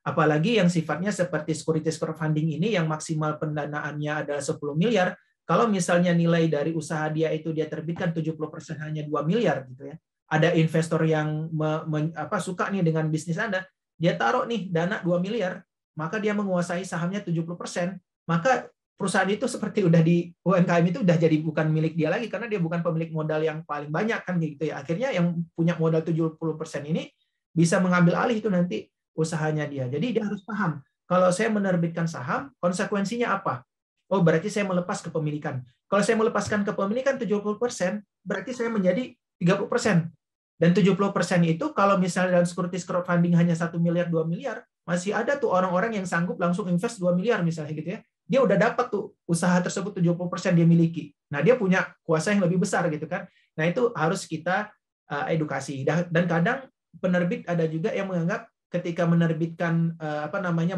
Apalagi yang sifatnya seperti securities crowdfunding ini yang maksimal pendanaannya adalah 10 miliar, kalau misalnya nilai dari usaha dia itu dia terbitkan 70% hanya 2 miliar gitu ya. Ada investor yang suka nih dengan bisnis Anda, dia taruh nih dana 2 miliar, maka dia menguasai sahamnya 70%, maka perusahaan itu seperti udah di UMKM itu udah jadi bukan milik dia lagi karena dia bukan pemilik modal yang paling banyak kan gitu ya. Akhirnya yang punya modal 70% ini bisa mengambil alih itu nanti usahanya dia. Jadi dia harus paham, kalau saya menerbitkan saham, konsekuensinya apa? Oh, berarti saya melepas kepemilikan. Kalau saya melepaskan kepemilikan 70%, berarti saya menjadi 30%. Dan 70% itu kalau misalnya dalam securities crowdfunding hanya 1 miliar, 2 miliar, masih ada tuh orang-orang yang sanggup langsung invest 2 miliar misalnya gitu ya. Dia udah dapat tuh usaha tersebut 70% dia miliki. Nah, dia punya kuasa yang lebih besar gitu kan. Nah, itu harus kita edukasi. Dan kadang penerbit ada juga yang menganggap ketika menerbitkan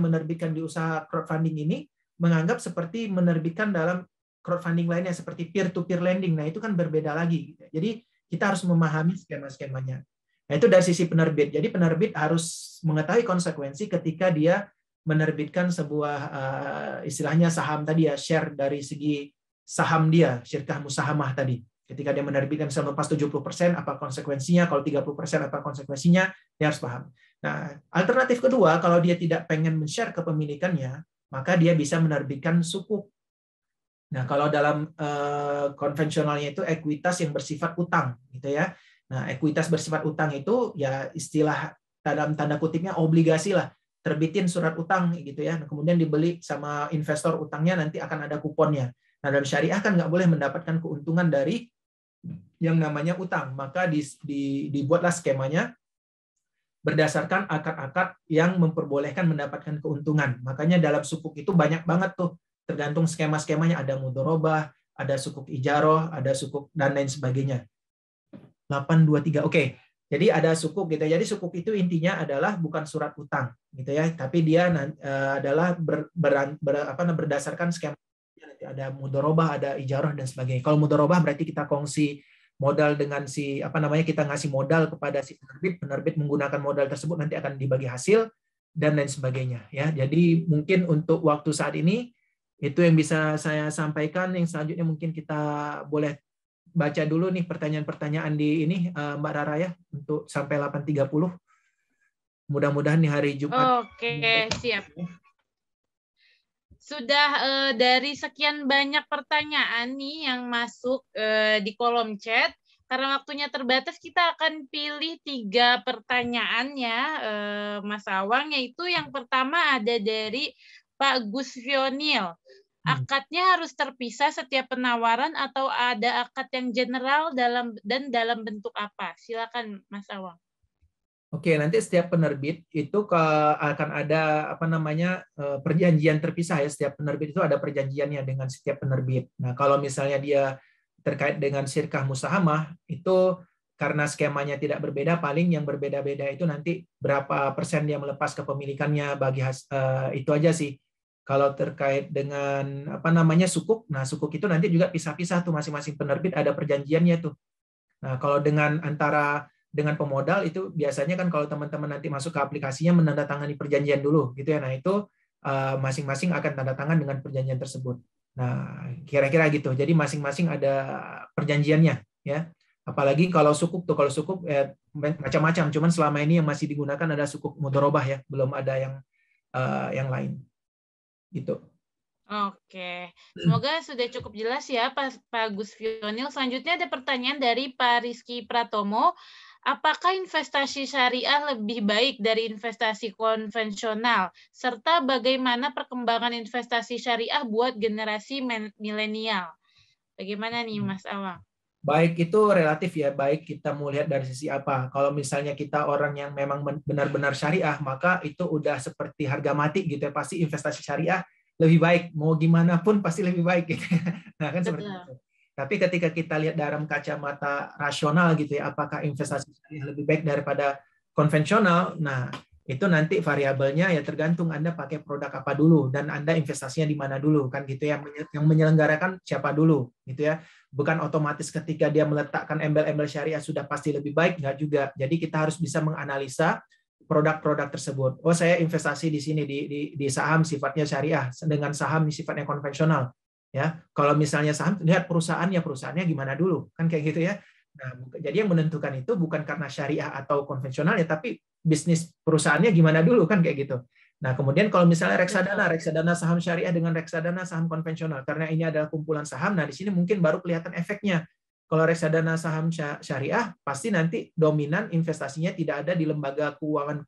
menerbitkan di usaha crowdfunding ini menganggap seperti menerbitkan dalam crowdfunding lainnya seperti peer-to-peer lending. Nah, itu kan berbeda lagi. Jadi kita harus memahami skema-skemanya. Nah, itu dari sisi penerbit. Jadi penerbit harus mengetahui konsekuensi ketika dia menerbitkan sebuah istilahnya saham tadi ya, share dari segi saham dia, syirkah musahamah tadi. Ketika dia menerbitkan selepas 70%, apa konsekuensinya? Kalau 30%, apa konsekuensinya? Dia harus paham. Nah, alternatif kedua, kalau dia tidak pengen men-share kepemilikannya, maka dia bisa menerbitkan sukuk. Nah, kalau dalam konvensionalnya itu ekuitas yang bersifat utang, gitu ya. Nah, ekuitas bersifat utang itu ya istilah dalam tanda kutipnya obligasi lah. Terbitin surat utang gitu ya. Nah, kemudian dibeli sama investor utangnya, nanti akan ada kuponnya. Nah, dalam syariah kan nggak boleh mendapatkan keuntungan dari yang namanya utang, maka dibuatlah skemanya berdasarkan akad-akad yang memperbolehkan mendapatkan keuntungan. Makanya dalam sukuk itu banyak banget tuh, tergantung skema-skemanya, ada mudharabah, ada sukuk ijaroh, ada sukuk dan lain sebagainya. 823. Oke. Jadi ada sukuk gitu. Jadi sukuk itu intinya adalah bukan surat utang gitu ya, tapi dia adalah berdasarkan skema. Nanti ada mudharabah, ada ijarah dan sebagainya. Kalau mudharabah berarti kita kongsi modal dengan kita ngasih modal kepada si penerbit menggunakan modal tersebut nanti akan dibagi hasil dan lain sebagainya ya. Jadi mungkin untuk waktu saat ini itu yang bisa saya sampaikan. Yang selanjutnya mungkin kita boleh baca dulu nih pertanyaan-pertanyaan di ini Mbak Rara ya, untuk sampai 8.30. Mudah-mudahan di hari Jumat. Oke, siap. Sudah dari sekian banyak pertanyaan nih yang masuk di kolom chat, karena waktunya terbatas, kita akan pilih 3 pertanyaan ya, Mas Awang, yaitu yang pertama ada dari Pak Gus Fionil. Akadnya harus terpisah setiap penawaran atau ada akad yang general dalam bentuk apa? Silakan Mas Awang. Oke, nanti setiap penerbit itu akan ada perjanjian terpisah ya. Setiap penerbit itu ada perjanjiannya dengan setiap penerbit. Nah, kalau misalnya dia terkait dengan syirkah musahamah, itu karena skemanya tidak berbeda, paling yang berbeda-beda itu nanti berapa persen dia melepas kepemilikannya itu aja sih. Kalau terkait dengan sukuk, nah sukuk itu nanti juga pisah-pisah tuh, masing-masing penerbit ada perjanjiannya tuh. Nah, kalau dengan pemodal itu biasanya kan kalau teman-teman nanti masuk ke aplikasinya menandatangani perjanjian dulu gitu ya. Nah, itu masing-masing akan tanda tangan dengan perjanjian tersebut. Nah, kira-kira gitu. Jadi masing-masing ada perjanjiannya ya. Apalagi kalau sukuk macam-macam. Cuman selama ini yang masih digunakan ada sukuk mudharabah ya, belum ada yang lain. Gitu. Oke, semoga sudah cukup jelas ya Pak Gus Fionil. Selanjutnya ada pertanyaan dari Pak Rizky Pratomo. Apakah investasi syariah lebih baik dari investasi konvensional? Serta bagaimana perkembangan investasi syariah buat generasi milenial? Bagaimana nih Mas Awang? Baik itu relatif ya, baik kita mau lihat dari sisi apa. Kalau misalnya kita orang yang memang benar-benar syariah, maka itu udah seperti harga mati gitu ya, pasti investasi syariah lebih baik, mau gimana pun pasti lebih baik gitu. Nah, kan seperti itu. Tapi ketika kita lihat dalam kacamata rasional gitu ya, apakah investasi syariah lebih baik daripada konvensional? Nah, itu nanti variabelnya ya tergantung Anda pakai produk apa dulu dan Anda investasinya di mana dulu kan gitu ya. Yang menyelenggarakan siapa dulu gitu ya. Bukan otomatis ketika dia meletakkan embel-embel syariah sudah pasti lebih baik, enggak juga. Jadi kita harus bisa menganalisa produk-produk tersebut. Oh, saya investasi di sini di saham sifatnya syariah dengan saham sifatnya konvensional. Ya, kalau misalnya saham, lihat perusahaannya gimana dulu, kan kayak gitu ya. Nah, jadi yang menentukan itu bukan karena syariah atau konvensional ya, tapi bisnis perusahaannya gimana dulu, kan kayak gitu. Nah, kemudian kalau misalnya reksadana saham syariah dengan reksadana saham konvensional, karena ini adalah kumpulan saham, nah di sini mungkin baru kelihatan efeknya. Kalau reksadana saham syariah, pasti nanti dominan investasinya tidak ada di lembaga keuangan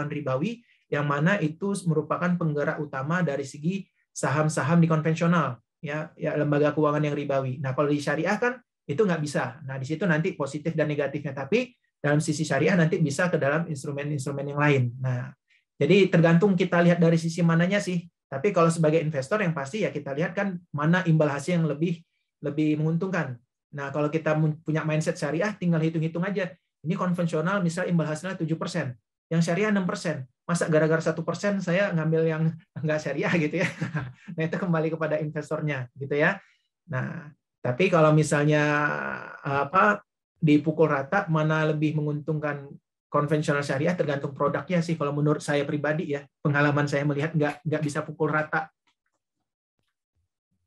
ribawi, yang mana itu merupakan penggerak utama dari segi saham-saham di konvensional, ya lembaga keuangan yang ribawi. Nah, kalau di syariah kan itu nggak bisa. Nah, di situ nanti positif dan negatifnya. Tapi dalam sisi syariah nanti bisa ke dalam instrumen-instrumen yang lain. Nah, jadi tergantung kita lihat dari sisi mananya sih. Tapi kalau sebagai investor yang pasti ya kita lihat kan mana imbal hasil yang lebih menguntungkan. Nah, kalau kita punya mindset syariah, tinggal hitung-hitung aja. Ini konvensional, misal imbal hasilnya 7%. Yang syariah 6%. Masa gara-gara 1% saya ngambil yang nggak syariah gitu ya. Nah, itu kembali kepada investornya gitu ya. Nah, tapi kalau misalnya dipukul rata, mana lebih menguntungkan konvensional syariah tergantung produknya sih. Kalau menurut saya pribadi ya, pengalaman saya melihat nggak bisa pukul rata.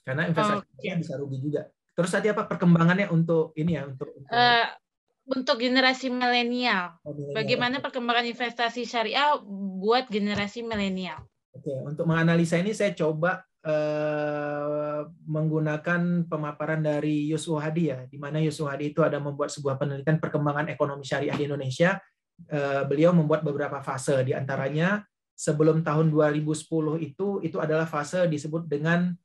Karena investasinya bisa rugi juga. Terus tadi apa perkembangannya untuk ini ya, untuk generasi milenial. Bagaimana perkembangan investasi syariah buat generasi milenial? Oke, untuk menganalisa ini saya coba menggunakan pemaparan dari Yusuf Hadi ya, di mana Yusuf Hadi itu ada membuat sebuah penelitian perkembangan ekonomi syariah di Indonesia. Beliau membuat beberapa fase, di antaranya sebelum tahun 2010 itu adalah fase disebut dengan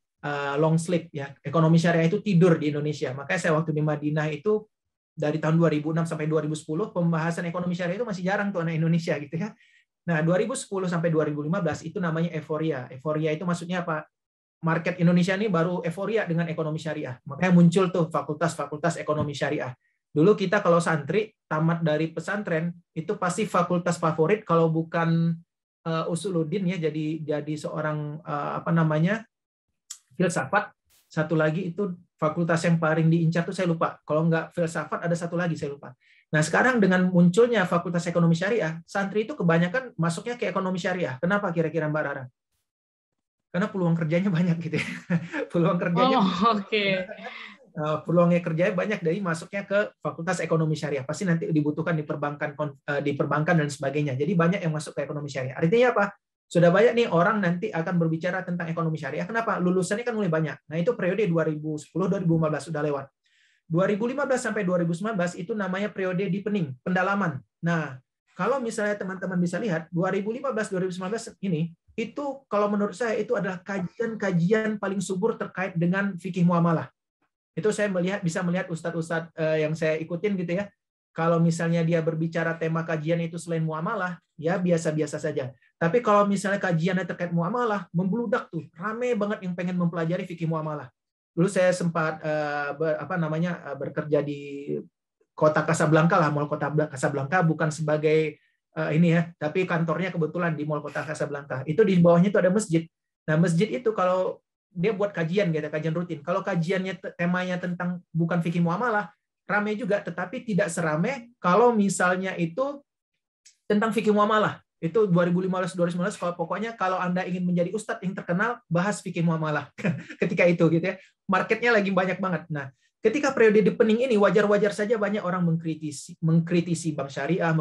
long sleep ya. Ekonomi syariah itu tidur di Indonesia. Makanya saya waktu di Madinah itu dari tahun 2006 sampai 2010 pembahasan ekonomi syariah itu masih jarang tuh anak Indonesia gitu ya. Nah, 2010 sampai 2015 itu namanya euforia. Euforia itu maksudnya apa? Market Indonesia ini baru euforia dengan ekonomi syariah. Makanya muncul tuh fakultas-fakultas ekonomi syariah. Dulu kita kalau santri tamat dari pesantren itu pasti fakultas favorit kalau bukan usuluddin ya, jadi seorang filsafat. Satu lagi itu fakultas yang paling diincar tuh saya lupa. Kalau nggak filsafat ada satu lagi saya lupa. Nah, sekarang dengan munculnya fakultas ekonomi syariah, santri itu kebanyakan masuknya ke ekonomi syariah. Kenapa kira-kira Mbak Rara? Karena peluang kerjanya banyak gitu ya. Peluang kerjanya peluangnya kerjanya banyak dari masuknya ke fakultas ekonomi syariah. Pasti nanti dibutuhkan di perbankan dan sebagainya. Jadi banyak yang masuk ke ekonomi syariah. Artinya apa? Sudah banyak nih orang nanti akan berbicara tentang ekonomi syariah. Kenapa? Lulusannya kan mulai banyak. Nah, itu periode 2010-2015 sudah lewat. 2015 sampai 2019 itu namanya periode deepening, pendalaman. Nah, kalau misalnya teman-teman bisa lihat 2015-2019 ini itu kalau menurut saya itu adalah kajian-kajian paling subur terkait dengan fikih muamalah. Itu saya bisa melihat ustadz-ustadz yang saya ikutin gitu ya. Kalau misalnya dia berbicara tema kajian itu selain muamalah, ya biasa-biasa saja. Tapi kalau misalnya kajiannya terkait muamalah, membludak tuh, rame banget yang pengen mempelajari fikih muamalah. Dulu saya sempat bekerja di kota Casablanca lah, Mall Kota Casablanca, bukan sebagai ini ya, tapi kantornya kebetulan di Mall Kota Casablanca. Itu di bawahnya itu ada masjid. Nah, masjid itu kalau dia buat kajian gitu, kajian rutin. Kalau kajiannya temanya tentang bukan fikih muamalah, ramai juga, tetapi tidak serame kalau misalnya itu tentang fikih muamalah. Itu 2015-2019, pokoknya kalau Anda ingin menjadi ustadz yang terkenal, bahas fikih muamalah. Ketika itu gitu ya. Marketnya lagi banyak banget. Nah, ketika periode deepening ini wajar-wajar saja banyak orang mengkritisi bank syariah,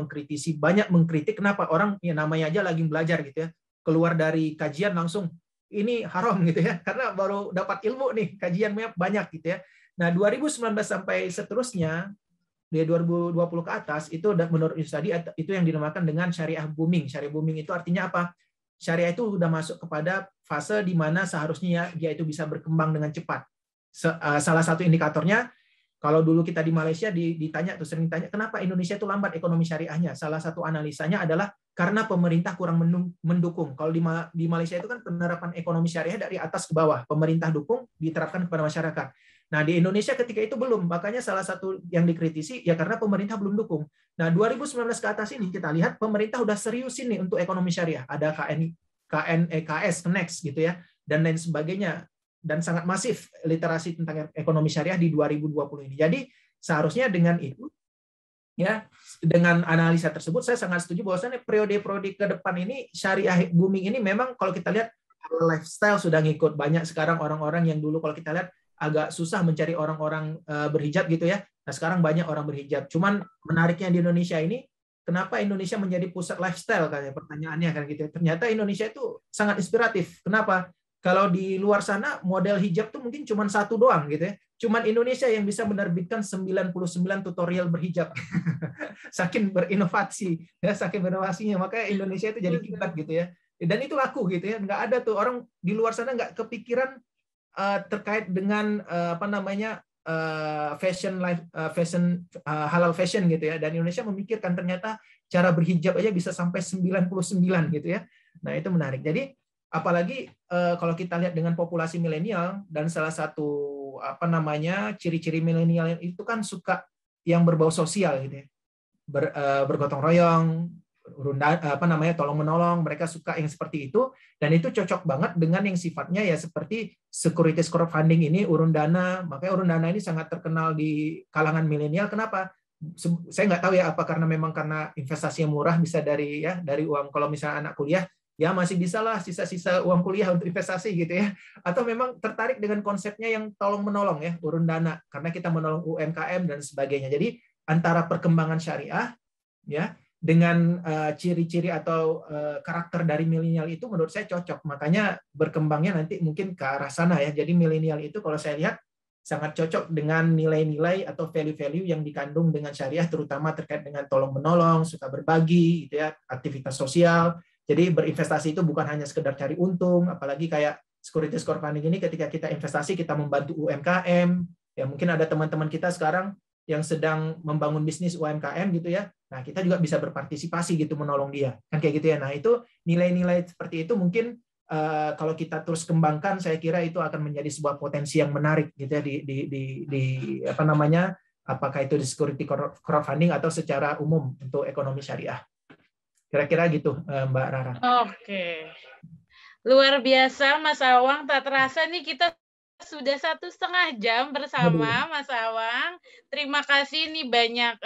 banyak mengkritik kenapa orang ya namanya aja lagi belajar gitu ya. Keluar dari kajian langsung ini haram gitu ya. Karena baru dapat ilmu nih, kajiannya banyak gitu ya. Nah, 2019 sampai seterusnya, di 2020 ke atas, itu menurut tadi itu yang dinamakan dengan syariah booming. Syariah booming itu artinya apa? Syariah itu sudah masuk kepada fase di mana seharusnya dia itu bisa berkembang dengan cepat. Salah satu indikatornya, kalau dulu kita di Malaysia sering ditanya, kenapa Indonesia itu lambat ekonomi syariahnya? Salah satu analisanya adalah karena pemerintah kurang mendukung. Kalau di Malaysia itu kan penerapan ekonomi syariah dari atas ke bawah. Pemerintah dukung, diterapkan kepada masyarakat. Nah, di Indonesia ketika itu belum. Makanya salah satu yang dikritisi ya karena pemerintah belum dukung. Nah, 2019 ke atas ini kita lihat pemerintah udah serius ini untuk ekonomi syariah. Ada KS, Kenex gitu ya, dan lain sebagainya. Dan sangat masif literasi tentang ekonomi syariah di 2020 ini. Jadi seharusnya dengan itu, ya dengan analisa tersebut saya sangat setuju bahwasannya periode-periode ke depan ini syariah booming ini memang kalau kita lihat lifestyle sudah ngikut. Banyak sekarang orang-orang yang dulu kalau kita lihat agak susah mencari orang-orang berhijab gitu ya. Nah, sekarang banyak orang berhijab. Cuman menariknya di Indonesia ini, kenapa Indonesia menjadi pusat lifestyle kayak pertanyaannya kan gitu. Ternyata Indonesia itu sangat inspiratif. Kenapa? Kalau di luar sana model hijab tuh mungkin cuma satu doang gitu ya. Cuman Indonesia yang bisa menerbitkan 99 tutorial berhijab. Saking berinovasi, ya saking berinovasinya. Makanya Indonesia itu jadi kiblat gitu ya. Dan itu laku gitu ya. Nggak ada tuh orang di luar sana nggak kepikiran terkait dengan halal fashion gitu ya, dan Indonesia memikirkan ternyata cara berhijab aja bisa sampai 99 gitu ya. Nah, itu menarik. Jadi apalagi kalau kita lihat dengan populasi milenial, dan salah satu ciri-ciri milenial itu kan suka yang berbau sosial gitu ya. Bergotong royong, tolong menolong, mereka suka yang seperti itu, dan itu cocok banget dengan yang sifatnya ya seperti securities crowdfunding ini, urun dana. Makanya urun dana ini sangat terkenal di kalangan milenial. Kenapa? saya nggak tahu ya apa karena investasinya murah bisa dari uang, kalau misalnya anak kuliah ya masih bisa lah sisa-sisa uang kuliah untuk investasi gitu ya, atau memang tertarik dengan konsepnya yang tolong menolong ya, urun dana karena kita menolong UMKM dan sebagainya. Jadi antara perkembangan syariah ya dengan ciri-ciri atau karakter dari milenial itu menurut saya cocok, makanya berkembangnya nanti mungkin ke arah sana ya. Jadi milenial itu kalau saya lihat sangat cocok dengan nilai-nilai atau value-value yang dikandung dengan syariah, terutama terkait dengan tolong menolong, suka berbagi, gitu ya, aktivitas sosial. Jadi berinvestasi itu bukan hanya sekedar cari untung, apalagi kayak securities crowdfunding ini, ketika kita investasi kita membantu UMKM. Ya mungkin ada teman-teman kita sekarang yang sedang membangun bisnis UMKM gitu ya. Nah kita juga bisa berpartisipasi gitu menolong dia, kan kayak gitu ya. Nah itu nilai-nilai seperti itu mungkin kalau kita terus kembangkan, saya kira itu akan menjadi sebuah potensi yang menarik gitu ya di apa namanya, apakah itu di security crowdfunding atau secara umum untuk ekonomi syariah. Kira-kira gitu, Mbak Rara. Oke, luar biasa Mas Awang. Tak terasa nih kita sudah 1,5 jam bersama Mas Awang. Terima kasih nih, banyak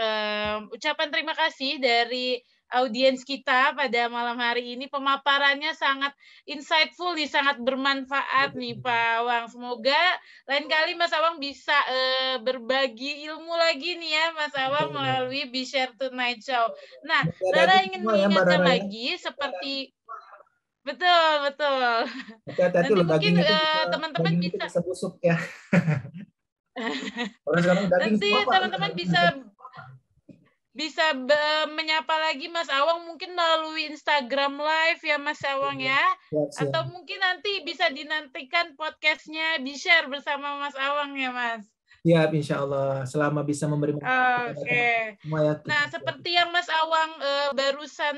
ucapan terima kasih dari audiens kita pada malam hari ini. Pemaparannya sangat insightful nih, sangat bermanfaat nih Pak Awang. Semoga lain kali Mas Awang bisa berbagi ilmu lagi nih ya Mas Awang melalui BeShare Tonight Show. Nah, Rara ingin mengingatkan lagi seperti betul. Hati-hati Nanti loh, mungkin teman-teman bisa busuk ya. Nanti teman-teman bisa menyapa lagi Mas Awang mungkin melalui Instagram Live ya Mas Awang ya. Siap. Atau mungkin nanti bisa dinantikan podcastnya BeShare bersama Mas Awang ya Mas. Ya, insya Allah selama bisa memberi manfaat. Oke. Nah, seperti yang Mas Awang barusan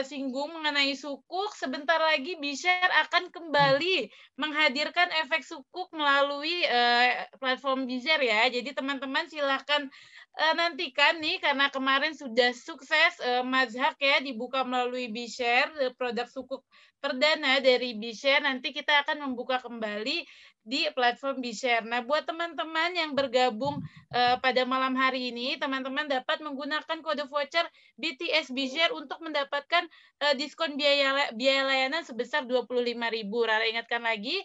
singgung mengenai sukuk, sebentar lagi BeShare akan kembali menghadirkan efek sukuk melalui platform BeShare ya. Jadi teman-teman silahkan nantikan nih, karena kemarin sudah sukses Mazhak ya dibuka melalui BeShare, produk sukuk perdana dari BeShare. Nanti kita akan membuka kembali di platform BeShare. Nah, buat teman-teman yang bergabung pada malam hari ini, teman-teman dapat menggunakan kode voucher BTS BeShare untuk mendapatkan diskon biaya layanan sebesar 25.000. Rara ingatkan lagi,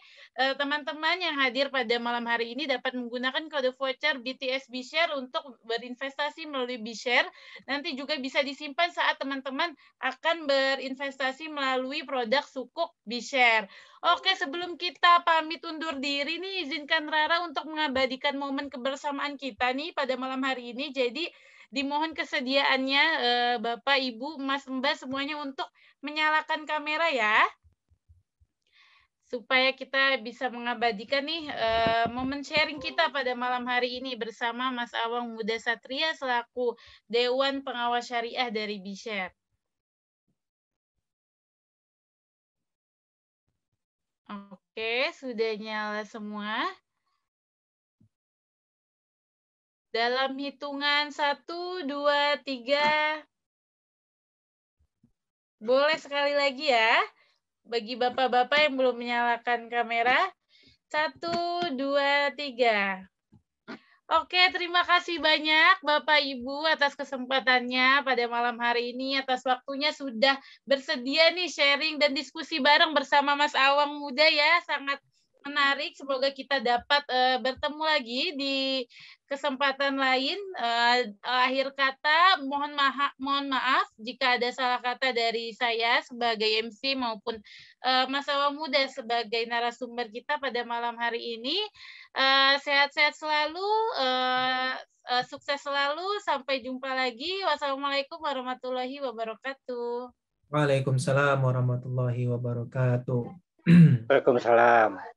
teman-teman yang hadir pada malam hari ini dapat menggunakan kode voucher BTS BeShare untuk berinvestasi melalui BeShare. Nanti juga bisa disimpan saat teman-teman akan berinvestasi melalui produk sukuk BeShare. Oke, sebelum kita pamit undur diri nih, izinkan Rara untuk mengabadikan momen kebersamaan kita nih pada malam hari ini. Jadi dimohon kesediaannya Bapak, Ibu, Mas, Mbak semuanya untuk menyalakan kamera ya, supaya kita bisa mengabadikan nih momen sharing kita pada malam hari ini bersama Mas Awang Muda Satria selaku Dewan Pengawas Syariah dari BeShare. Oke, sudah nyala semua. Dalam hitungan 1, 2, 3. Boleh sekali lagi ya. Bagi bapak-bapak yang belum menyalakan kamera. 1, 2, 3. Oke, terima kasih banyak Bapak Ibu atas kesempatannya pada malam hari ini, atas waktunya sudah bersedia nih sharing dan diskusi bareng bersama Mas Awang Muda ya, sangat menarik. Semoga kita dapat bertemu lagi di kesempatan lain. Akhir kata, mohon maaf jika ada salah kata dari saya sebagai MC maupun Mas Awang Muda sebagai narasumber kita pada malam hari ini. Sehat-sehat selalu, sukses selalu, sampai jumpa lagi. Wassalamualaikum warahmatullahi wabarakatuh. Waalaikumsalam warahmatullahi wabarakatuh. Waalaikumsalam.